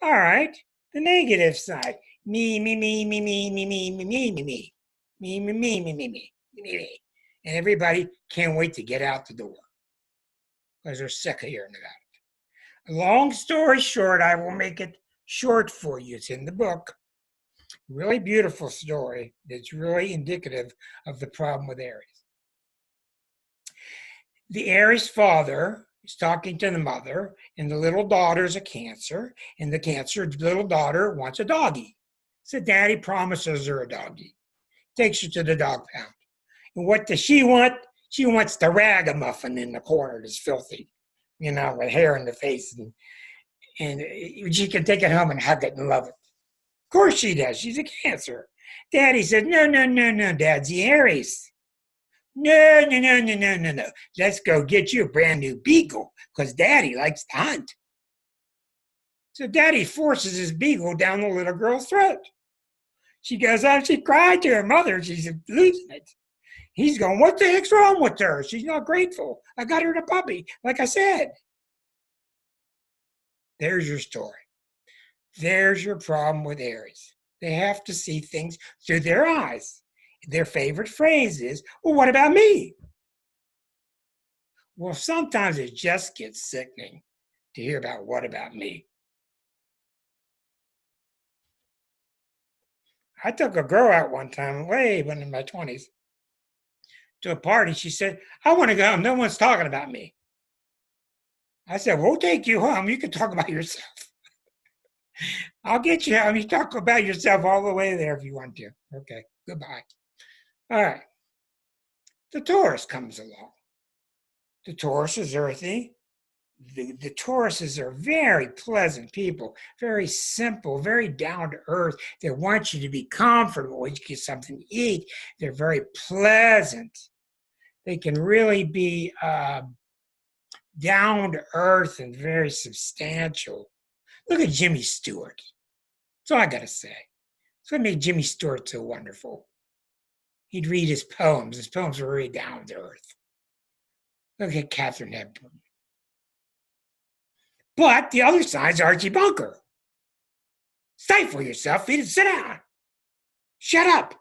All right, the negative side. Me, me, me, me, me, me, me, me, me, me, me. Me, me, me, me, me, me, me. And everybody can't wait to get out the door because they're sick of hearing about it. Long story short, I will make it short for you. It's in the book. Really beautiful story that's really indicative of the problem with Aries. The Aries father is talking to the mother, and the little daughter's a Cancer, and the Cancer little daughter wants a doggie. So daddy promises her a doggie. Takes her to the dog pound. And what does she want? She wants the ragamuffin in the corner that's filthy, with hair in the face. And she can take it home and hug it and love it. Of course she does. She's a Cancer. Daddy said, no, no, no, no, Dad's the Aries. No, no, no, no, no, no, no. Let's go get you a brand new beagle because Daddy likes to hunt. So Daddy forces his beagle down the little girl's throat. She goes out, she cried to her mother. She's losing it. He's going, what the heck's wrong with her? She's not grateful. I got her the puppy, like I said. There's your story. There's your problem with Aries. They have to see things through their eyes. Their favorite phrase is, well, what about me? Well, sometimes it just gets sickening to hear about what about me. I took a girl out one time, way when in my 20s, to a party. She said, I want to go home. No one's talking about me. I said, we'll take you home. You can talk about yourself. I'll get you home. You talk about yourself all the way there if you want to. Okay, goodbye. All right. The Taurus comes along. The Taurus is earthy. The Tauruses are very pleasant people, very simple, very down to earth. They want you to be comfortable when you get something to eat. They're very pleasant. They can really be down to earth and very substantial. Look at Jimmy Stewart. That's all I got to say. That's what made Jimmy Stewart so wonderful. He'd read his poems. His poems were really down to earth. Look at Katharine Hepburn. But the other side's Archie Bunker. Stifle yourself, Edith, sit down. Shut up.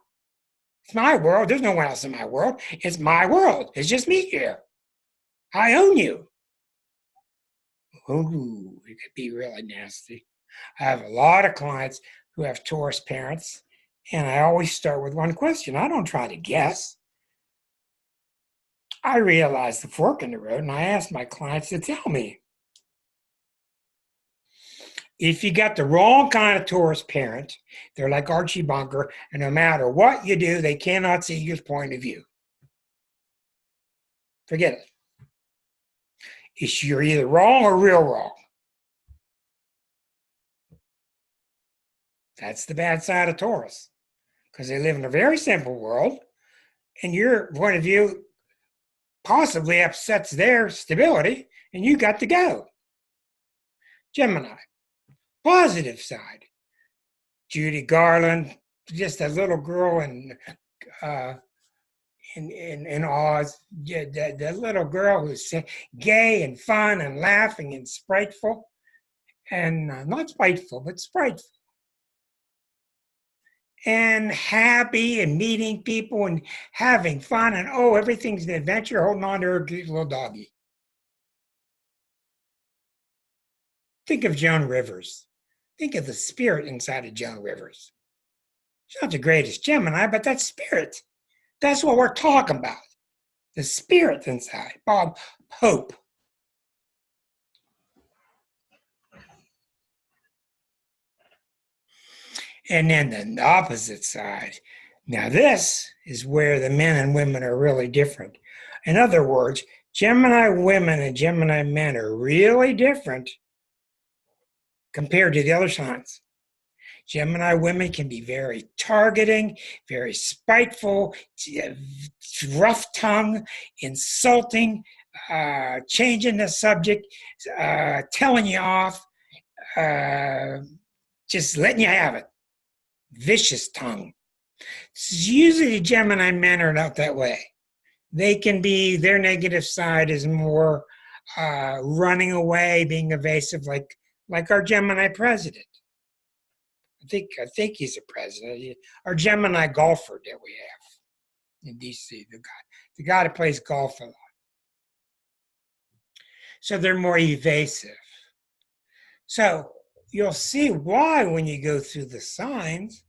It's my world. There's no one else in my world. It's my world. It's just me here. I own you. Ooh, it could be really nasty. I have a lot of clients who have Taurus parents, and I always start with one question. I don't try to guess. I realize the fork in the road, and I ask my clients to tell me. If you got the wrong kind of Taurus parent, they're like Archie Bunker, and no matter what you do, they cannot see your point of view. Forget it. You're either wrong or real wrong. That's the bad side of Taurus, because they live in a very simple world, and your point of view possibly upsets their stability, and you got to go. Gemini. Positive side. Judy Garland, just a little girl in Oz, the little girl who's gay and fun and laughing and spiteful, and not spiteful, but spiteful, and happy and meeting people and having fun, and everything's an adventure, holding on to her little doggy. Think of Joan Rivers. Think of the spirit inside of Joan Rivers. She's not the greatest Gemini, but that spirit. That's what we're talking about. The spirit inside. Bob Hope. And then the opposite side. Now this is where the men and women are really different. In other words, Gemini women and Gemini men are really different compared to the other signs. Gemini women can be very targeting, very spiteful, rough tongue, insulting, changing the subject, telling you off, just letting you have it. Vicious tongue. Usually Gemini men are not that way. They can be, their negative side is more running away, being evasive, like our Gemini president. I think he's a president. Our Gemini golfer that we have in DC, the guy that plays golf a lot. So they're more evasive. So you'll see why when you go through the signs.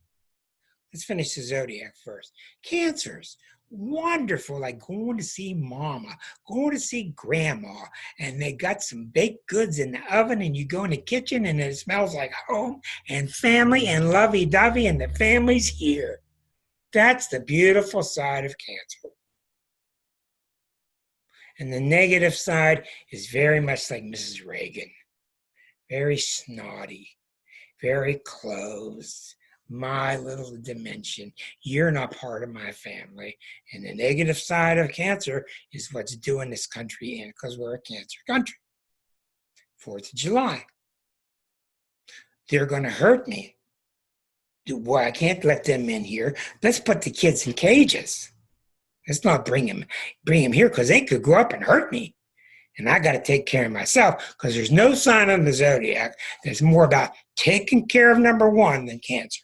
Let's finish the zodiac first. Cancers. Wonderful, like going to see mama, going to see grandma, and they got some baked goods in the oven, and you go in the kitchen and it smells like home and family and lovey-dovey, and the family's here. That's the beautiful side of Cancer. And the negative side is very much like Mrs. Reagan. Very snotty, very closed. My little dimension. You're not part of my family. And the negative side of Cancer is what's doing this country in, because we're a Cancer country. 4th of July. They're going to hurt me. Well, I can't let them in here. Let's put the kids in cages. Let's not bring them here, because they could grow up and hurt me. And I got to take care of myself, because there's no sign on the zodiac that's more about taking care of number one than Cancer.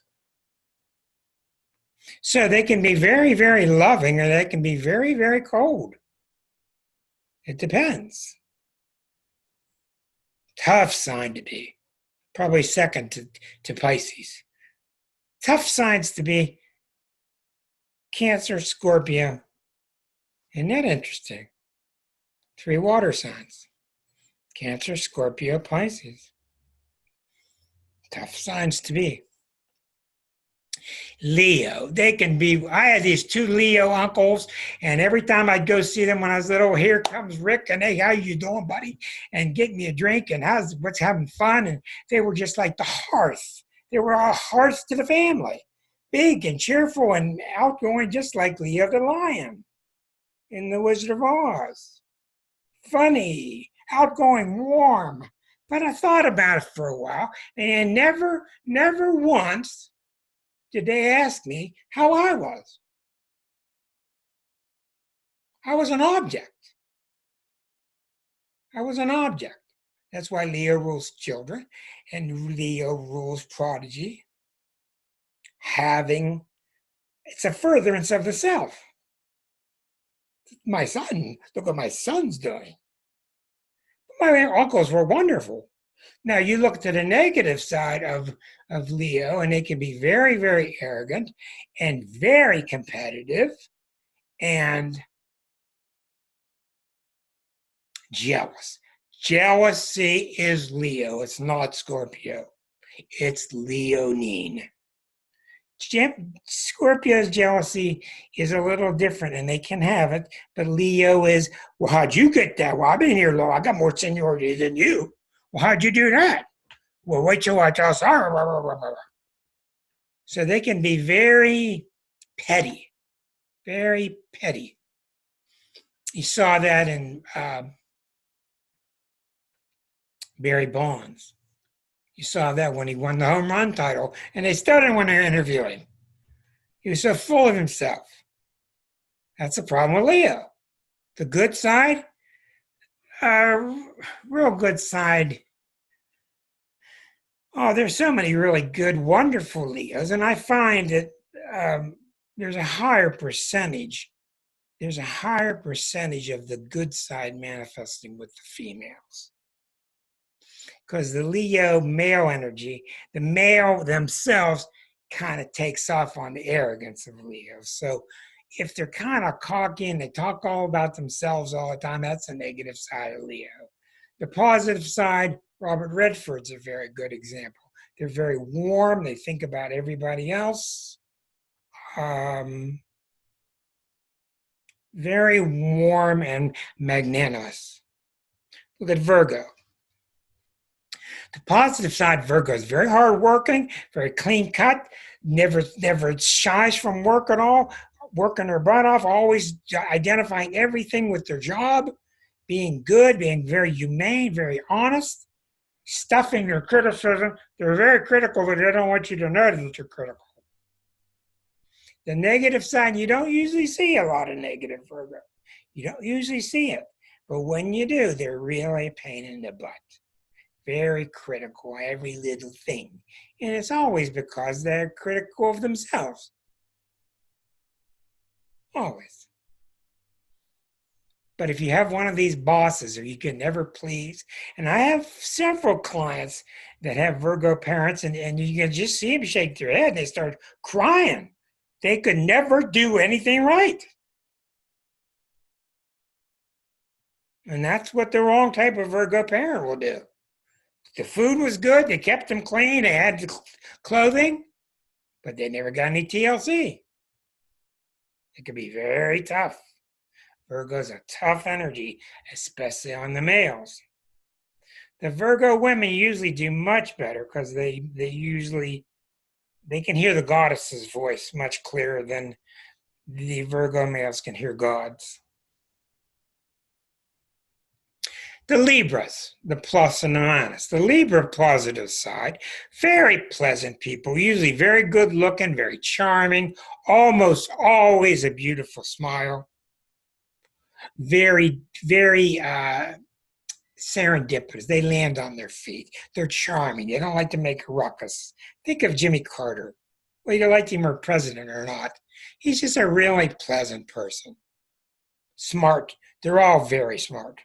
So they can be very, very loving, or they can be very, very cold. It depends. Tough sign to be. Probably second to Pisces. Tough signs to be Cancer, Scorpio. Isn't that interesting? 3 water signs. Cancer, Scorpio, Pisces. Tough signs to be. Leo. They can be, I had these two Leo uncles, and every time I'd go see them when I was little, here comes Rick, and hey, how you doing, buddy? And get me a drink, and what's having fun? And they were just like the hearth. They were a hearth to the family. Big and cheerful and outgoing, just like Leo the Lion in The Wizard of Oz. Funny, outgoing, warm. But I thought about it for a while, and never once did they ask me how I was. I was an object. I was an object. That's why Leo rules children and Leo rules prodigy. It's a furtherance of the self. My son, look what my son's doing. My uncles were wonderful. Now you look to the negative side of Leo, and they can be very, very arrogant and very competitive and jealous. Jealousy is Leo. It's not Scorpio. It's leonine. Scorpio's jealousy is a little different, and they can have it, but Leo is, well, how'd you get that? Well, I've been here long. I got more seniority than you. Well, how'd you do that? Well, wait till I tell. So they can be very petty, very petty. You saw that in Barry Bonds. You saw that when he won the home run title, and they still didn't want to interview him. He was so full of himself. That's the problem with Leo. The good side, real good side. Oh, there's so many really good, wonderful Leos, and I find that there's a higher percentage. There's a higher percentage of the good side manifesting with the females. Because the Leo male energy, the male themselves kind of takes off on the arrogance of Leo. So if they're kind of cocky and they talk all about themselves all the time, that's the negative side of Leo. The positive side, Robert Redford's a very good example. They're very warm. They think about everybody else. Very warm and magnanimous. Look at Virgo. The positive side, Virgo is very hardworking, very clean cut, never shies from work at all, working their butt off, always identifying everything with their job, being good, being very humane, very honest, stuffing their criticism. They're very critical, but they don't want you to know that you're critical. The negative side, you don't usually see a lot of negative Virgo. You don't usually see it. But when you do, they're really a pain in the butt. Very critical, every little thing. And it's always because they're critical of themselves. Always. But if you have one of these bosses or you can never please, and I have several clients that have Virgo parents, and you can just see them shake their head and they start crying. They could never do anything right. And that's what the wrong type of Virgo parent will do. The food was good. They kept them clean. They had the clothing, but they never got any TLC. It could be very tough. Virgo's a tough energy, especially on the males. The Virgo women usually do much better because they can hear the goddess's voice much clearer than the Virgo males can hear God's. The Libras, the plus and the minus. The Libra positive side, very pleasant people, usually very good looking, very charming, almost always a beautiful smile. Very, very serendipitous. They land on their feet. They're charming. They don't like to make a ruckus. Think of Jimmy Carter. Whether you like him or president or not, he's just a really pleasant person. Smart. They're all very smart.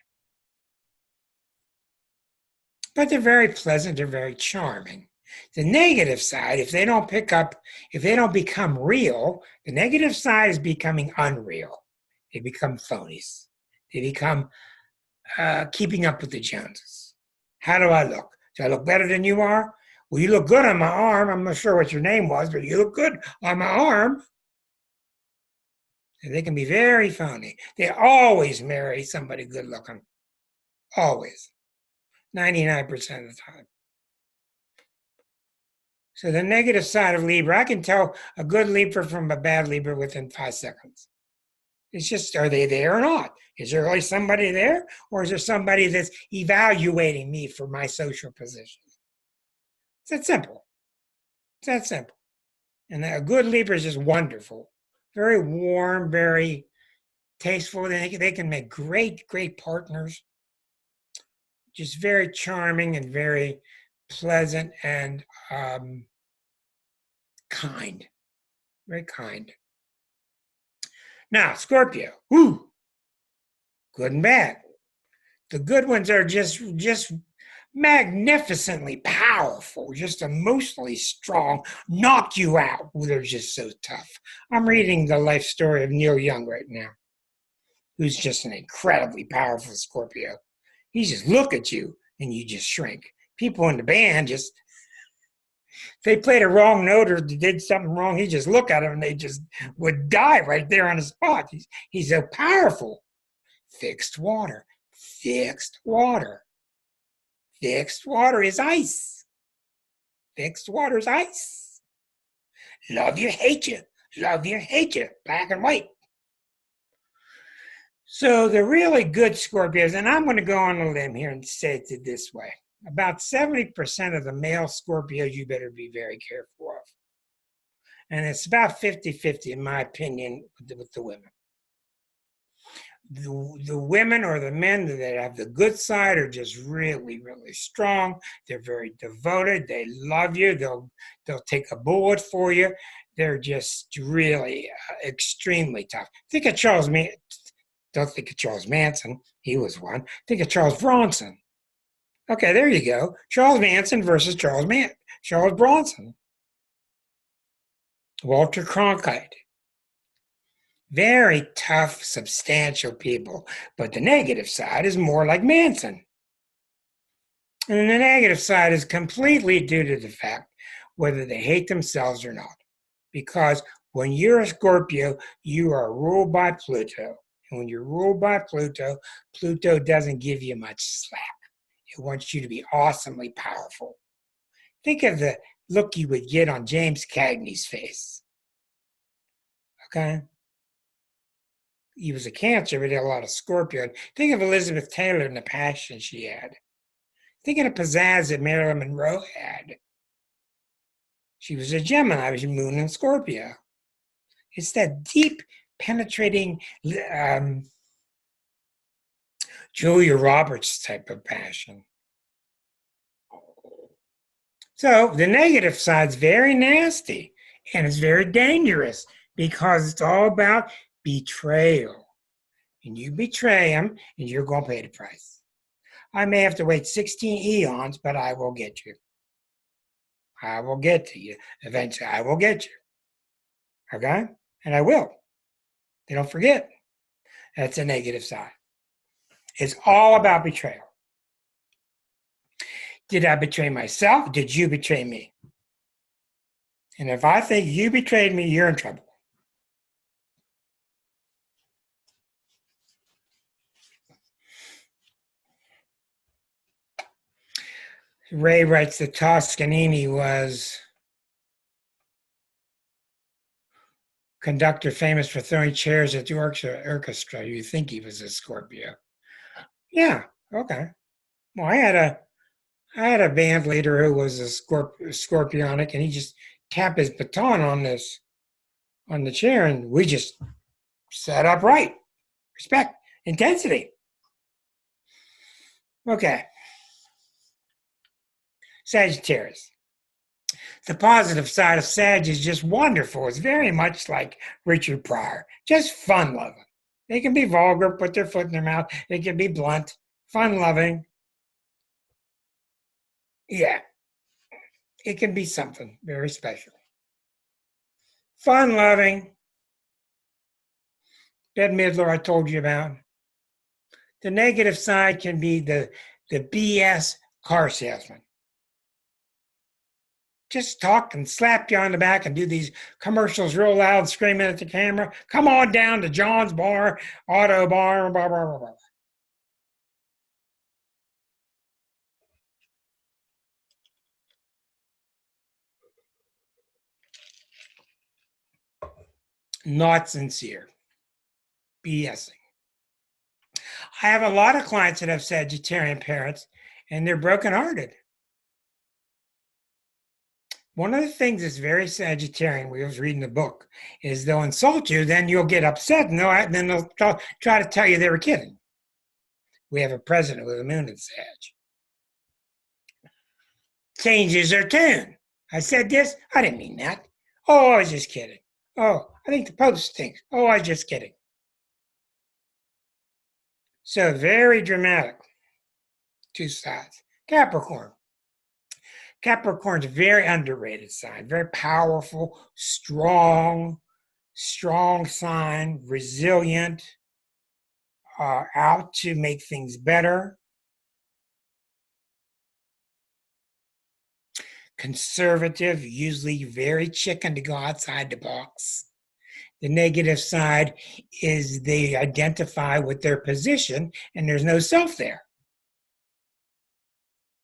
But they're very pleasant, they're very charming. The negative side, if they don't become real, the negative side is becoming unreal. They become phonies. They become keeping up with the Joneses. How do I look? Do I look better than you are? Well, you look good on my arm. I'm not sure what your name was, but you look good on my arm. And they can be very phony. They always marry somebody good looking. Always. 99% of the time. So the negative side of Libra, I can tell a good Libra from a bad Libra within 5 seconds. It's just, are they there or not? Is there really somebody there? Or is there somebody that's evaluating me for my social position? It's that simple. It's that simple. And a good Libra is just wonderful. Very warm, very tasteful. They can make great, great partners. Just very charming and very pleasant and kind. Very kind. Now, Scorpio. Whoo! Good and bad. The good ones are just magnificently powerful, just emotionally strong, knock you out. They're just so tough. I'm reading the life story of Neil Young right now, who's just an incredibly powerful Scorpio. He just look at you and you just shrink. People in the band just, if they played a wrong note or did something wrong, he just look at him and they just would die right there on the spot. He's so powerful. Fixed water. Fixed water. Fixed water is ice. Fixed water is ice. Love you, hate you. Love you, hate you. Black and white. So the really good Scorpios, and I'm going to go on a limb here and say it this way. About 70% of the male Scorpios you better be very careful of. And it's about 50-50 in my opinion with the women. The women or the men that have the good side are just really, really strong. They're very devoted. They love you. They'll take a bullet for you. They're just really extremely tough. Think of Charles Manson. Don't think of Charles Manson. He was one. Think of Charles Bronson. Okay, there you go. Charles Manson versus Charles Bronson. Walter Cronkite. Very tough, substantial people. But the negative side is more like Manson. And the negative side is completely due to the fact whether they hate themselves or not. Because when you're a Scorpio, you are ruled by Pluto. And when you're ruled by Pluto, Pluto doesn't give you much slack. It wants you to be awesomely powerful. Think of the look you would get on James Cagney's face. Okay? He was a Cancer, but he had a lot of Scorpio. Think of Elizabeth Taylor and the passion she had. Think of the pizzazz that Marilyn Monroe had. She was a Gemini, was Moon and Scorpio. It's that deep, penetrating Julia Roberts type of passion. So the negative side's very nasty and it's very dangerous because it's all about betrayal. And you betray them and you're going to pay the price. I may have to wait 16 eons, but I will get you. I will get to you. Eventually, I will get you. Okay? And I will. They don't forget. That's a negative side. It's all about betrayal. Did I betray myself? Did you betray me? And if I think you betrayed me, you're in trouble. Ray writes that Toscanini was conductor famous for throwing chairs at the orchestra. You think he was a Scorpio. Yeah, okay. Well, I had a band leader who was a Scorpionic, and he just tapped his baton on the chair, and we just sat upright. Respect, intensity. Okay. Sagittarius. The positive side of Sag is just wonderful. It's very much like Richard Pryor, just fun-loving. They can be vulgar, put their foot in their mouth. They can be blunt, fun-loving. Yeah, it can be something very special. Fun-loving. Bette Midler I told you about. The negative side can be the BS car salesman. just talk and slap you on the back and do these commercials real loud, screaming at the camera. Come on down to John's Bar, Auto Bar, blah, blah, blah, blah. Not sincere. BSing. I have a lot of clients that have Sagittarian parents, and they're brokenhearted. One of the things that's very Sagittarian, we was reading the book, is they'll insult you, then you'll get upset, and then they'll try to tell you they were kidding. We have a president with a moon in Sag. Changes their tune. I said this, I didn't mean that. Oh, I was just kidding. Oh, I think the Post thinks. Oh, I was just kidding. So very dramatic. Two sides. Capricorn. Capricorn's a very underrated sign, very powerful, strong sign, resilient, out to make things better. Conservative, usually very chicken to go outside the box. The negative side is they identify with their position and there's no self there.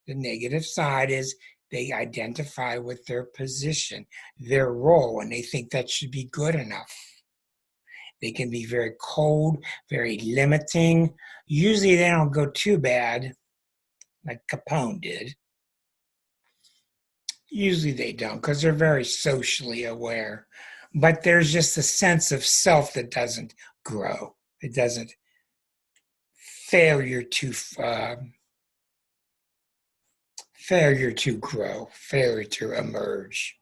The negative side is they identify with their position, their role, and they think that should be good enough. They can be very cold, very limiting. Usually they don't go too bad, like Capone did. Usually they don't, because they're very socially aware. But there's just a sense of self that doesn't grow. It doesn't failure to grow, failure to emerge.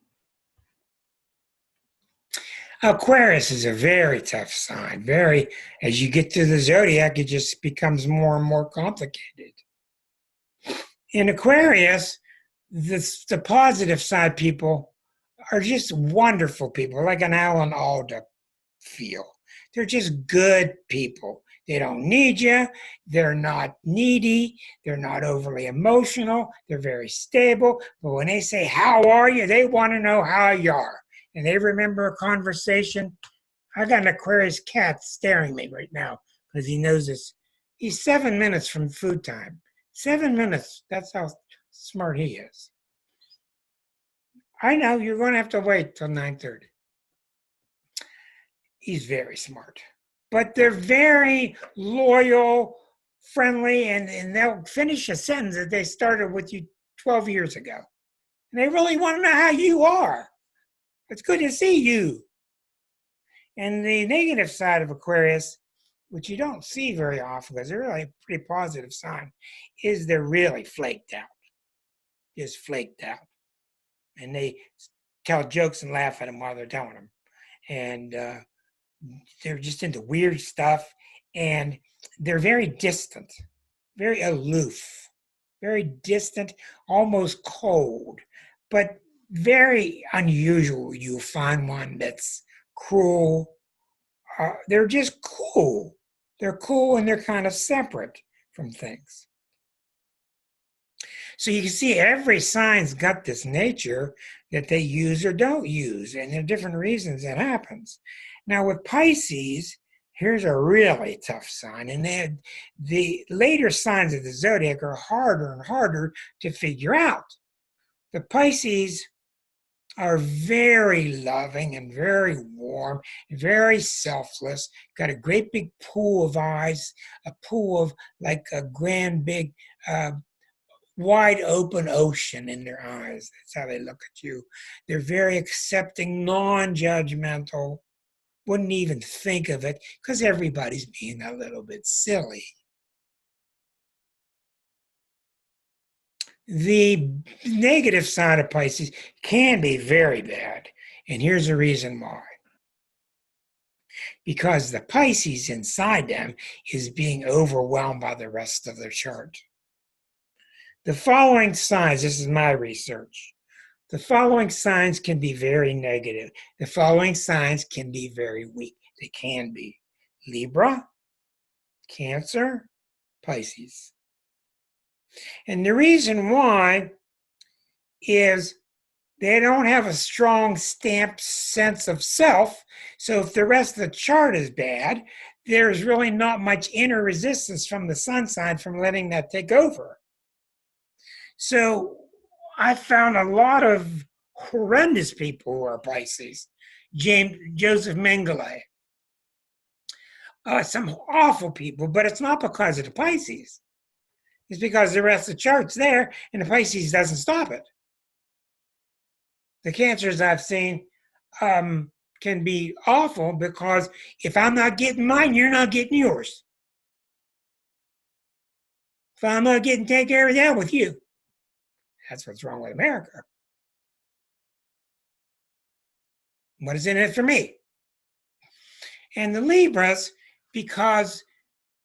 Aquarius is a very tough sign. As you get to the zodiac, it just becomes more and more complicated. In Aquarius, the positive side people are just wonderful people, like an Alan Alda feel. They're just good people. They don't need you. They're not needy. They're not overly emotional. They're very stable. But when they say, how are you? They want to know how you are. And they remember a conversation. I got an Aquarius cat staring at me right now because he knows this. He's 7 minutes from food time. 7 minutes. That's how smart he is. I know you're going to have to wait till 9:30. He's very smart. But they're very loyal, friendly, and they'll finish a sentence that they started with you 12 years ago. And they really want to know how you are. It's good to see you. And the negative side of Aquarius, which you don't see very often because they're really a pretty positive sign, is they're really flaked out. Just flaked out. And they tell jokes and laugh at them while they're telling them. And they're just into weird stuff. And they're very distant, very aloof, very distant, almost cold, but very unusual. You'll find one that's cruel. They're just cool. They're cool and they're kind of separate from things. So you can see every sign's got this nature that they use or don't use, and there are different reasons that happens. Now with Pisces, here's a really tough sign, and the later signs of the zodiac are harder and harder to figure out. The Pisces are very loving and very warm, very selfless, got a great big pool of eyes, a pool of like a grand big wide open ocean in their eyes. That's how they look at you. They're very accepting, non-judgmental, wouldn't even think of it because everybody's being a little bit silly. The negative side of Pisces can be very bad, and here's the reason why. Because the Pisces inside them is being overwhelmed by the rest of their chart. The following signs, this is my research, the following signs can be very negative. The following signs can be very weak. They can be Libra, Cancer, Pisces. And the reason why is They don't have a strong stamped sense of self. So if the rest of the chart is bad, there's really not much inner resistance from the sun sign from letting that take over. So I found a lot of horrendous people who are Pisces. Joseph Mengele. Some awful people, but it's not because of the Pisces. It's because the rest of the chart's there and the Pisces doesn't stop it. The Cancers I've seen can be awful because if I'm not getting mine, you're not getting yours. If I'm not getting taken care of that with you, that's what's wrong with America. What is in it for me? And the Libras, because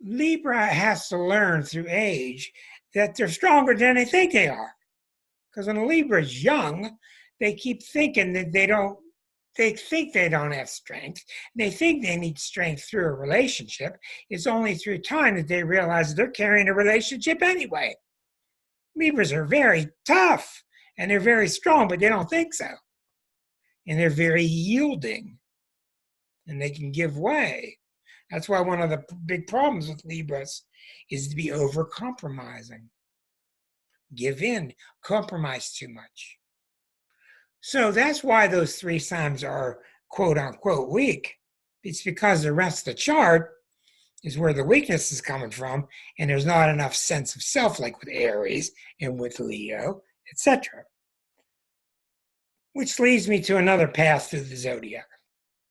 Libra has to learn through age that they're stronger than they think they are. Because when a Libra is young, they keep thinking that they think they don't have strength. They think they need strength through a relationship. It's only through time that they realize they're carrying a relationship anyway. Libras are very tough and they're very strong, but they don't think so. And they're very yielding and they can give way. That's why one of the big problems with Libras is to be over-compromising. Give in, compromise too much. So that's why those three signs are quote-unquote weak. It's because the rest of the chart is where the weakness is coming from, and there's not enough sense of self like with Aries and with Leo, etc. Which leads me to another path through the zodiac.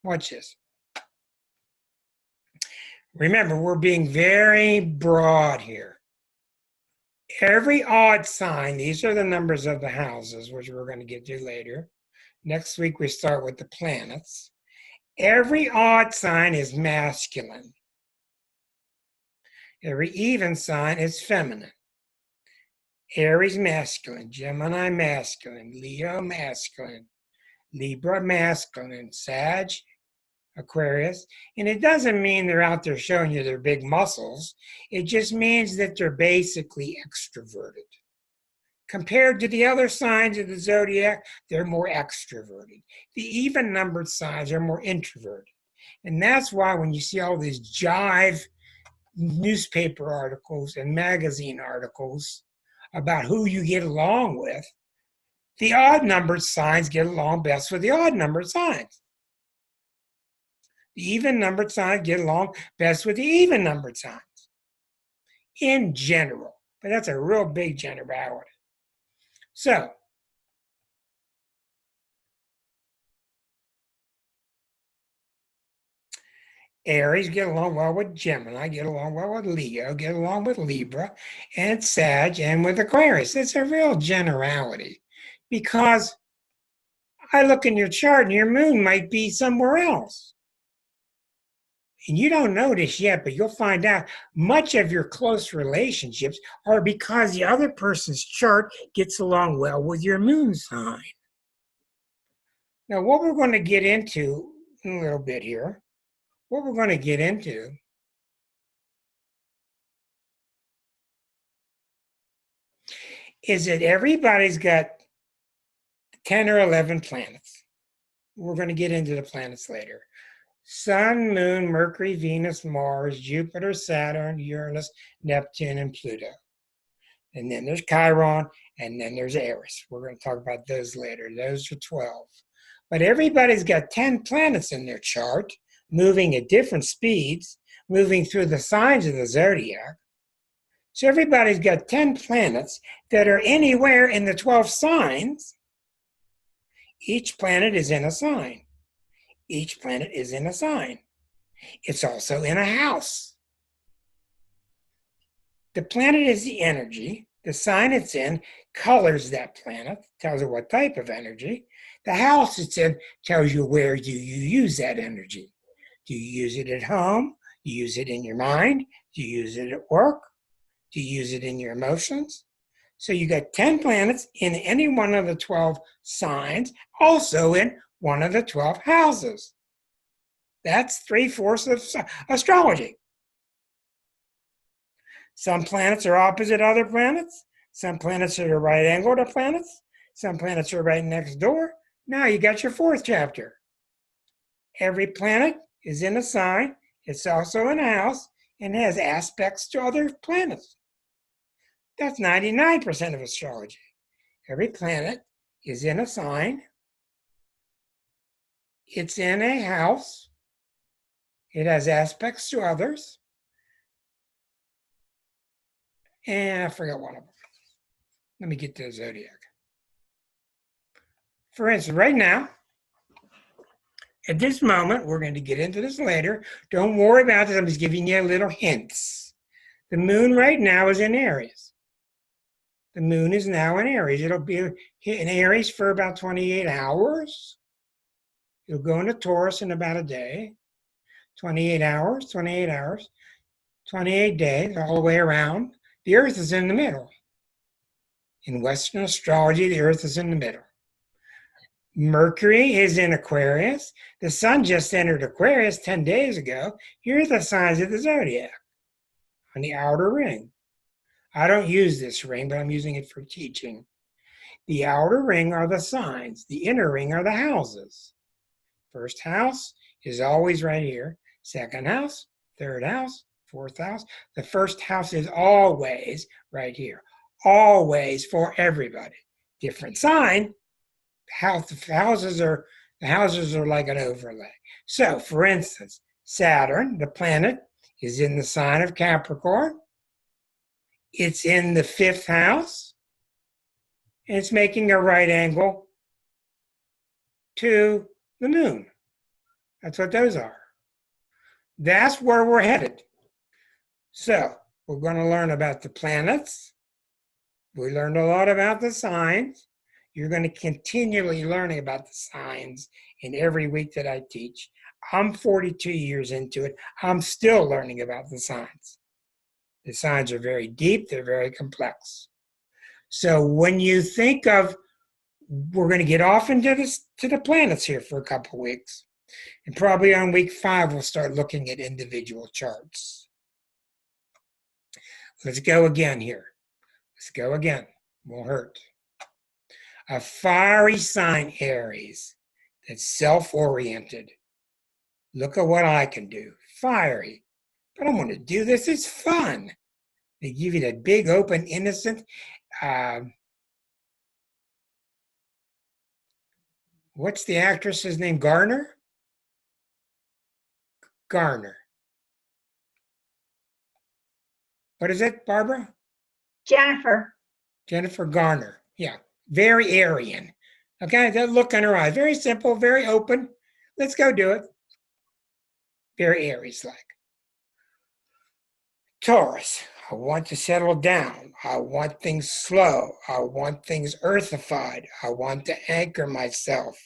Watch this. Remember, we're being very broad here. Every odd sign, these are the numbers of the houses, which we're going to get to later. Next week, we start with the planets. Every odd sign is masculine. Every even sign is feminine. Aries masculine, Gemini masculine, Leo masculine, Libra masculine, Sag, Aquarius. And it doesn't mean they're out there showing you their big muscles. It just means that they're basically extroverted. Compared to the other signs of the zodiac, they're more extroverted. The even-numbered signs are more introverted. And that's why when you see all these jive newspaper articles and magazine articles about who you get along with, the odd-numbered signs get along best with the odd-numbered signs. The even-numbered signs get along best with the even-numbered signs in general. But that's a real big generality. So, Aries get along well with Gemini, get along well with Leo, get along with Libra, and Sag, and with Aquarius. It's a real generality because I look in your chart and your moon might be somewhere else. And you don't know this yet, but you'll find out much of your close relationships are because the other person's chart gets along well with your moon sign. Now, what we're going to get into in a little bit here, what we're going to get into is that everybody's got 10 or 11 planets. We're going to get into the planets later. Sun, Moon, Mercury, Venus, Mars, Jupiter, Saturn, Uranus, Neptune, and Pluto. And then there's Chiron, and then there's Eris. We're going to talk about those later. Those are 12. But everybody's got 10 planets in their chart, moving at different speeds, moving through the signs of the zodiac. So everybody's got 10 planets that are anywhere in the 12 signs. Each planet is in a sign. Each planet is in a sign. It's also in a house. The planet is the energy. The sign it's in colors that planet, tells you what type of energy. The house it's in tells you where do you use that energy. Do you use it at home? Do you use it in your mind? Do you use it at work? Do you use it in your emotions? So you got 10 planets in any one of the 12 signs, also in one of the 12 houses. That's 3/4 of astrology. Some planets are opposite other planets. Some planets are at a right angle to planets. Some planets are right next door. Now you got your fourth chapter. Every planet is in a sign. It's also in a house and has aspects to other planets. That's 99% of astrology. Every planet is in a sign. It's in a house. It has aspects to others. And I forgot one of them. Let me get to the zodiac. For instance, right now, at this moment, we're going to get into this later. Don't worry about this. I'm just giving you little hints. The moon right now is in Aries. The moon is now in Aries. It'll be in Aries for about 28 hours. It'll go into Taurus in about a day. 28 hours, 28 hours, 28 days, all the way around. The Earth is in the middle. In Western astrology, the Earth is in the middle. Mercury is in Aquarius. The sun just entered Aquarius 10 days ago. Here are the signs of the zodiac on the outer ring. I don't use this ring, but I'm using it for teaching. The outer ring are the signs. The inner ring are the houses. First house is always right here. Second house, third house, fourth house. The first house is always right here. Always for everybody. Different sign. The houses are like an overlay. So, for instance, Saturn, the planet, is in the sign of Capricorn. It's in the fifth house. And it's making a right angle to the moon. That's what those are. That's where we're headed. So, we're going to learn about the planets. We learned a lot about the signs. You're going to continually learning about the signs in every week that I teach. I'm 42 years into it. I'm still learning about the signs. The signs are very deep. They're very complex. So when you think of, we're going to get off into the planets here for a couple weeks. And probably on week 5, we'll start looking at individual charts. Let's go again here. Let's go again. Won't hurt. A fiery sign, Aries, that's self-oriented. Look at what I can do. Fiery. But I want to do this. It's fun. They give you that big, open, innocent. What's the actress's name? Garner? Garner. What is it, Barbara? Jennifer Garner. Yeah. Very Aryan. Okay, that look in her eye. Very simple, very open. Let's go do it. Very Aries-like. Taurus. I want to settle down. I want things slow. I want things earthified. I want to anchor myself.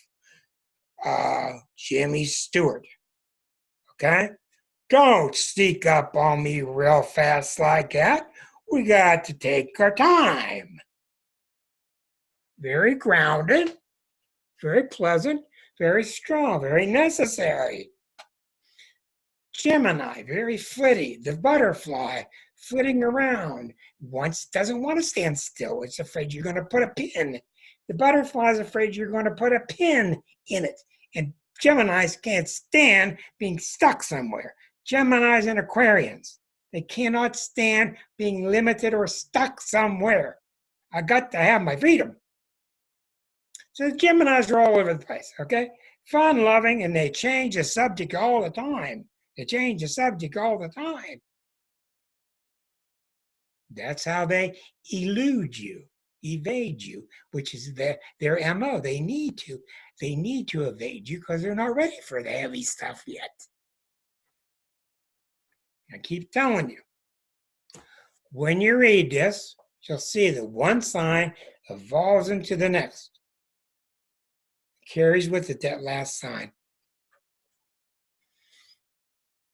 Jimmy Stewart. Okay? Don't sneak up on me real fast like that. We got to take our time. Very grounded, very pleasant, very strong, very necessary. Gemini, very flitty, the butterfly, flitting around. Doesn't want to stand still. It's afraid you're going to put a pin. The butterfly is afraid you're going to put a pin in it. And Geminis can't stand being stuck somewhere. Geminis and Aquarians, they cannot stand being limited or stuck somewhere. I got to have my freedom. So the Geminis are all over the place, okay? Fun, loving, and they change the subject all the time. They change the subject all the time. That's how they elude you, evade you, which is their MO. They need to evade you because they're not ready for the heavy stuff yet. I keep telling you. When you read this, you'll see that one sign evolves into the next. Carries with it that last sign.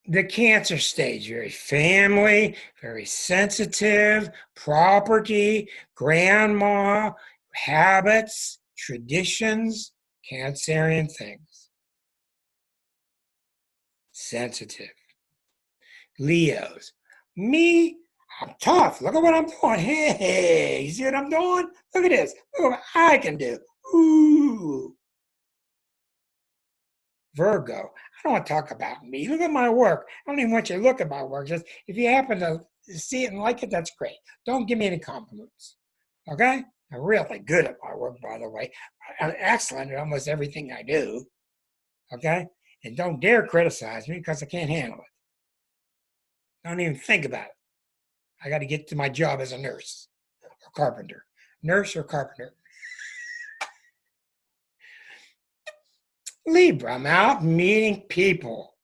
The Cancer stage, very family, very sensitive, property, grandma, habits, traditions, Cancerian things. Sensitive. Leos. Me, I'm tough. Look at what I'm doing. Hey, you see what I'm doing? Look at this. Look what I can do. Ooh. Virgo. I don't want to talk about me. Look at my work. I don't even want you to look at my work. Just if you happen to see it and like it, that's great. Don't give me any compliments. Okay? I'm really good at my work, by the way. I'm excellent at almost everything I do. Okay? And don't dare criticize me because I can't handle it. Don't even think about it. I got to get to my job as a nurse or carpenter. Nurse or carpenter. Libra, I'm out meeting people.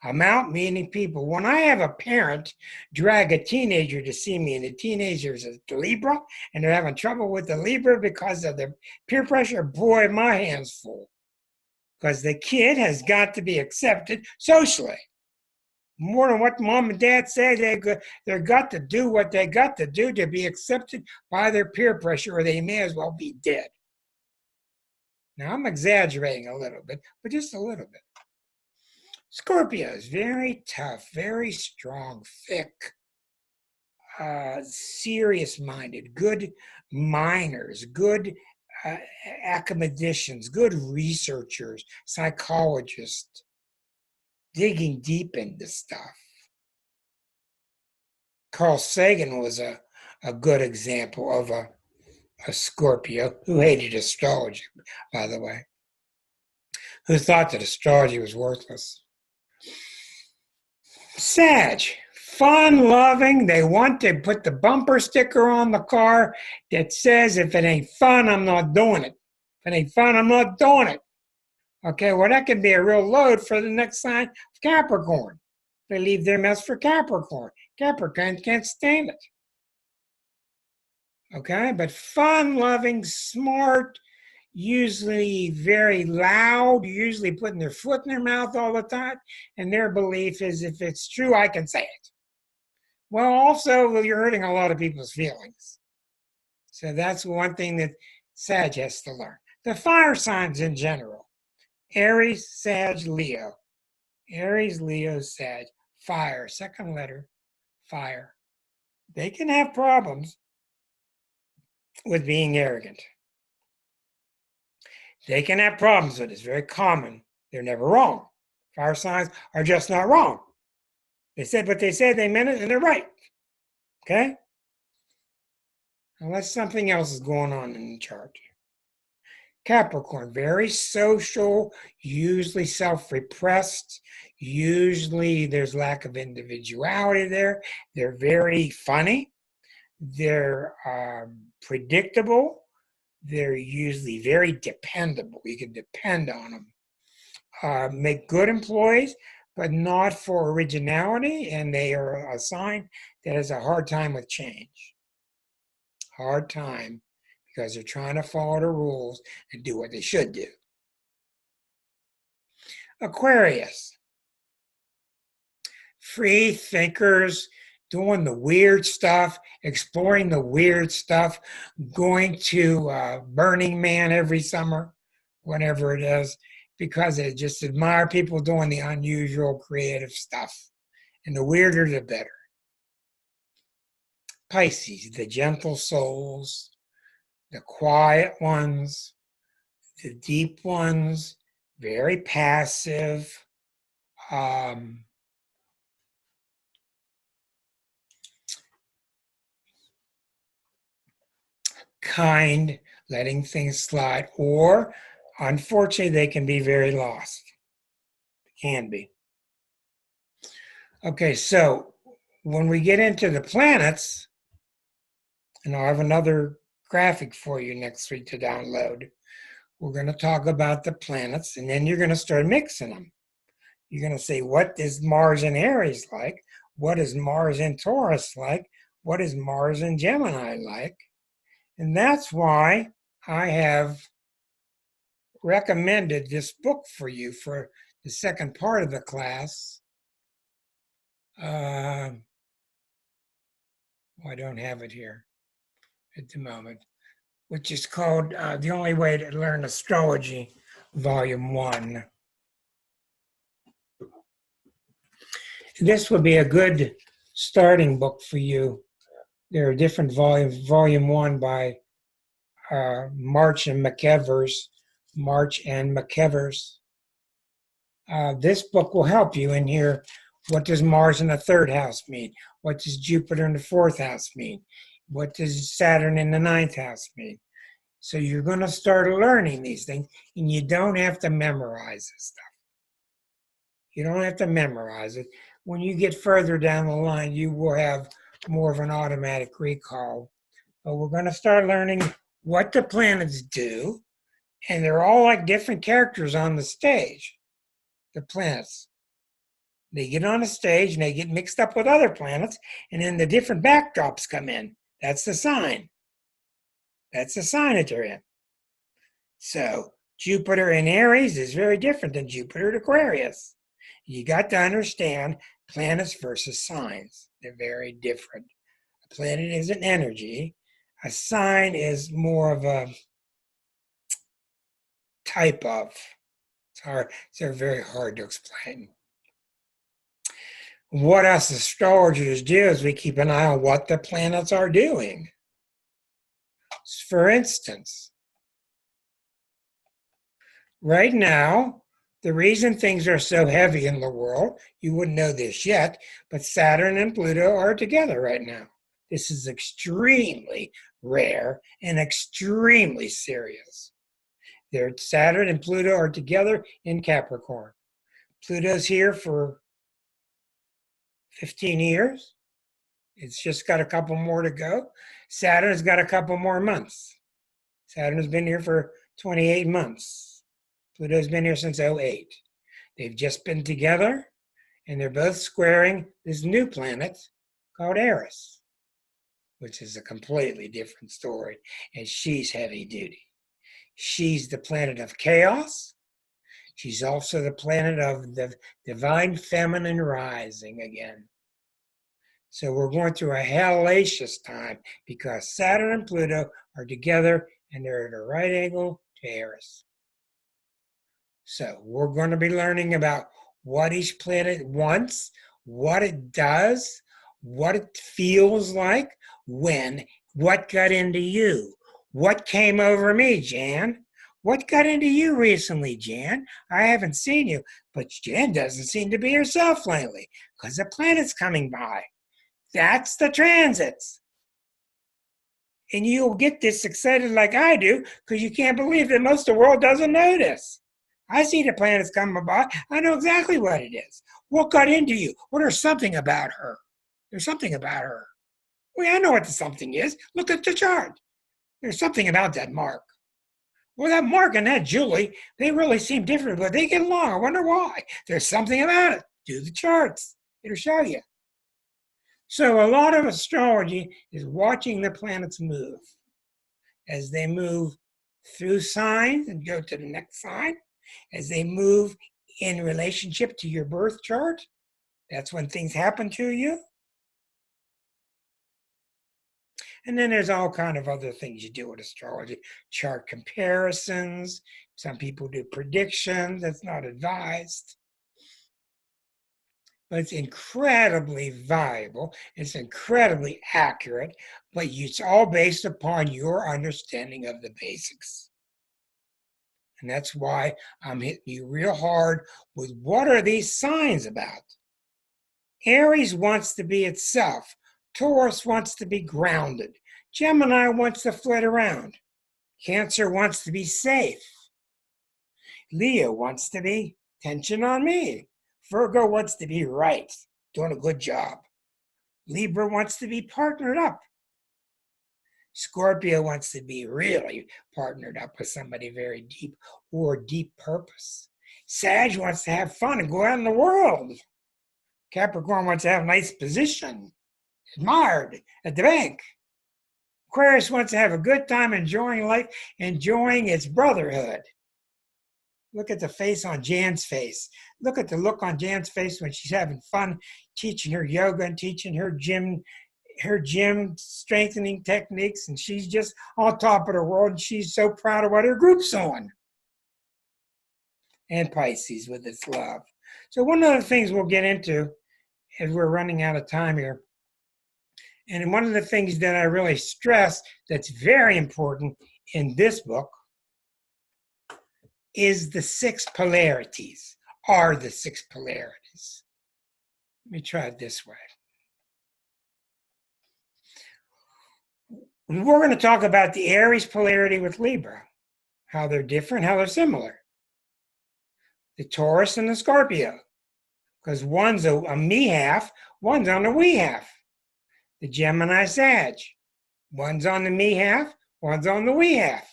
I'm out meeting people. When I have a parent drag a teenager to see me and the teenager is a Libra and they're having trouble with the Libra because of the peer pressure, boy, my hand's full. Because the kid has got to be accepted socially. More than what mom and dad say, they've got to do what they got to do to be accepted by their peer pressure or they may as well be dead. Now, I'm exaggerating a little bit, but just a little bit. Scorpios, very tough, very strong, thick, serious-minded, good miners, good academicians, good researchers, psychologists, digging deep into stuff. Carl Sagan was a good example of a Scorpio who hated astrology, by the way, who thought that astrology was worthless. Sag, fun-loving. They want to put the bumper sticker on the car that says, if it ain't fun, I'm not doing it. If it ain't fun, I'm not doing it. Okay, well, that can be a real load for the next sign of Capricorn. They leave their mess for Capricorn. Capricorn can't stand it. Okay, but fun-loving, smart, usually very loud, usually putting their foot in their mouth all the time, and their belief is if it's true, I can say it. Well, also, you're hurting a lot of people's feelings. So that's one thing that Sag has to learn. The fire signs in general, Aries, Sag, Leo. Aries, Leo, Sag. Fire, second letter, fire. They can have problems with being arrogant. They can have problems with it. It's very common. They're never wrong. Fire signs are just not wrong. They said what they said, they meant it, and they're right. Okay? Unless something else is going on in the chart. Capricorn, very social, usually self-repressed. Usually there's lack of individuality there. They're very funny. They're predictable. They're usually very dependable. You can depend on them. Make good employees, but not for originality, and they are a sign that has a hard time with change. Hard time because they're trying to follow the rules and do what they should do. Aquarius. Free thinkers, doing the weird stuff, exploring the weird stuff, going to Burning Man every summer, whenever it is, because they just admire people doing the unusual, creative stuff. And the weirder, the better. Pisces, the gentle souls, the quiet ones, the deep ones, very passive, kind, letting things slide, or unfortunately, they can be very lost. Can be. Okay, so when we get into the planets, and I'll have another graphic for you next week to download, we're going to talk about the planets, and then you're going to start mixing them. You're going to say, what is Mars in Aries like? What is Mars in Taurus like? What is Mars in Gemini like? And that's why I have recommended this book for you for the second part of the class. I don't have it here at the moment, which is called The Only Way to Learn Astrology, Volume 1. This would be a good starting book for you There are different volumes. Volume 1 by March and McEvers. This book will help you in here. What does Mars in the 3rd house mean? What does Jupiter in the 4th house mean? What does Saturn in the 9th house mean? So you're going to start learning these things, and you don't have to memorize this stuff. You don't have to memorize it. When you get further down the line, you will have more of an automatic recall. But we're going to start learning what the planets do, and they're all like different characters on the stage. The planets. They get on a stage and they get mixed up with other planets, and then the different backdrops come in. That's the sign. That's the sign that they're in. So Jupiter in Aries is very different than Jupiter in Aquarius. You got to understand planets versus signs. They're very different. A planet is an energy. A sign is more of a type of. It's hard. They're very hard to explain. What us astrologers do is we keep an eye on what the planets are doing. For instance, right now, the reason things are so heavy in the world, you wouldn't know this yet, but Saturn and Pluto are together right now. This is extremely rare and extremely serious. Saturn and Pluto are together in Capricorn. Pluto's here for 15 years. It's just got a couple more to go. Saturn's got a couple more months. Saturn has been here for 28 months. Pluto's been here since 2008. They've just been together, and they're both squaring this new planet called Eris, which is a completely different story, and she's heavy duty. She's the planet of chaos. She's also the planet of the divine feminine rising again. So we're going through a hellacious time because Saturn and Pluto are together and they're at a right angle to Eris. So we're going to be learning about what each planet wants, what it does, what it feels like, when, what got into you. What came over me, Jan? What got into you recently, Jan? I haven't seen you, but Jan doesn't seem to be herself lately because the planet's coming by. That's the transits. And you'll get this excited like I do because you can't believe that most of the world doesn't know this. I see the planets coming by. I know exactly what it is. What got into you? Well, there's something about her. There's something about her. Well, I know what the something is. Look at the chart. There's something about that Mark. Well, that Mark and that Julie, they really seem different, but they get along. I wonder why. There's something about it. Do the charts. It'll show you. So a lot of astrology is watching the planets move. As they move through signs and go to the next sign, as they move in relationship to your birth chart, that's when things happen to you. And then there's all kind of other things you do with astrology. Chart comparisons. Some people do predictions. That's not advised. But it's incredibly valuable. It's incredibly accurate. But it's all based upon your understanding of the basics. And that's why I'm hitting you real hard with what are these signs about? Aries wants to be itself. Taurus wants to be grounded. Gemini wants to flit around. Cancer wants to be safe. Leo wants to be tension on me. Virgo wants to be right, doing a good job. Libra wants to be partnered up. Scorpio wants to be really partnered up with somebody very deep or deep purpose. Sag wants to have fun and go out in the world. Capricorn wants to have a nice position, admired at the bank. Aquarius wants to have a good time enjoying life, enjoying its brotherhood. Look at the face on Jan's face. Look at the look on Jan's face when she's having fun teaching her yoga and teaching her gym strengthening techniques, and she's just on top of the world, and she's so proud of what her group's on. And Pisces with its love. So one of the things we'll get into, as we're running out of time here, And one of the things that I really stress that's very important in this book is the 6 polarities, are the 6 polarities. Let me try it this way. We're going to talk about the Aries polarity with Libra, how they're different, how they're similar. The Taurus and the Scorpio, because one's a me half, one's on the we half. The Gemini Sag, one's on the me half, one's on the we half.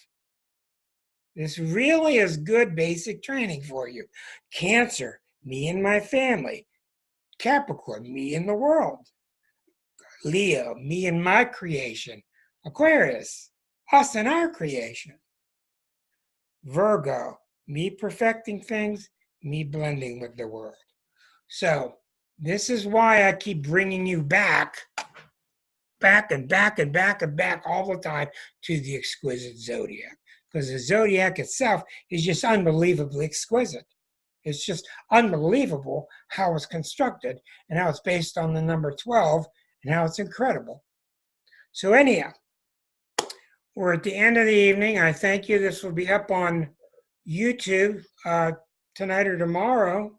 This really is good basic training for you. Cancer, me and my family. Capricorn, me and the world. Leo, me and my creation. Aquarius, us and our creation. Virgo, me perfecting things, me blending with the world. So this is why I keep bringing you back and back all the time to the exquisite zodiac. Because the zodiac itself is just unbelievably exquisite. It's just unbelievable how it's constructed and how it's based on the number 12 and how it's incredible. So anyhow, we're at the end of the evening. I thank you. This will be up on YouTube tonight or tomorrow.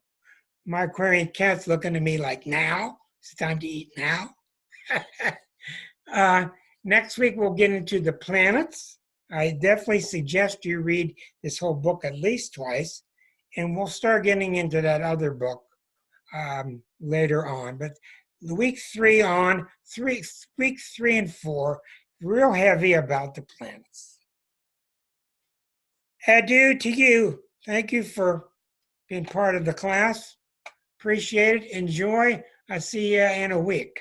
My Aquarian cat's looking at me like, now? It's time to eat now? Next week, we'll get into the planets. I definitely suggest you read this whole book at least twice, and we'll start getting into that other book later on. But week 3 and 4, real heavy about the planets. Adieu to you. Thank you for being part of the class. Appreciate it. Enjoy. I'll see you in a week.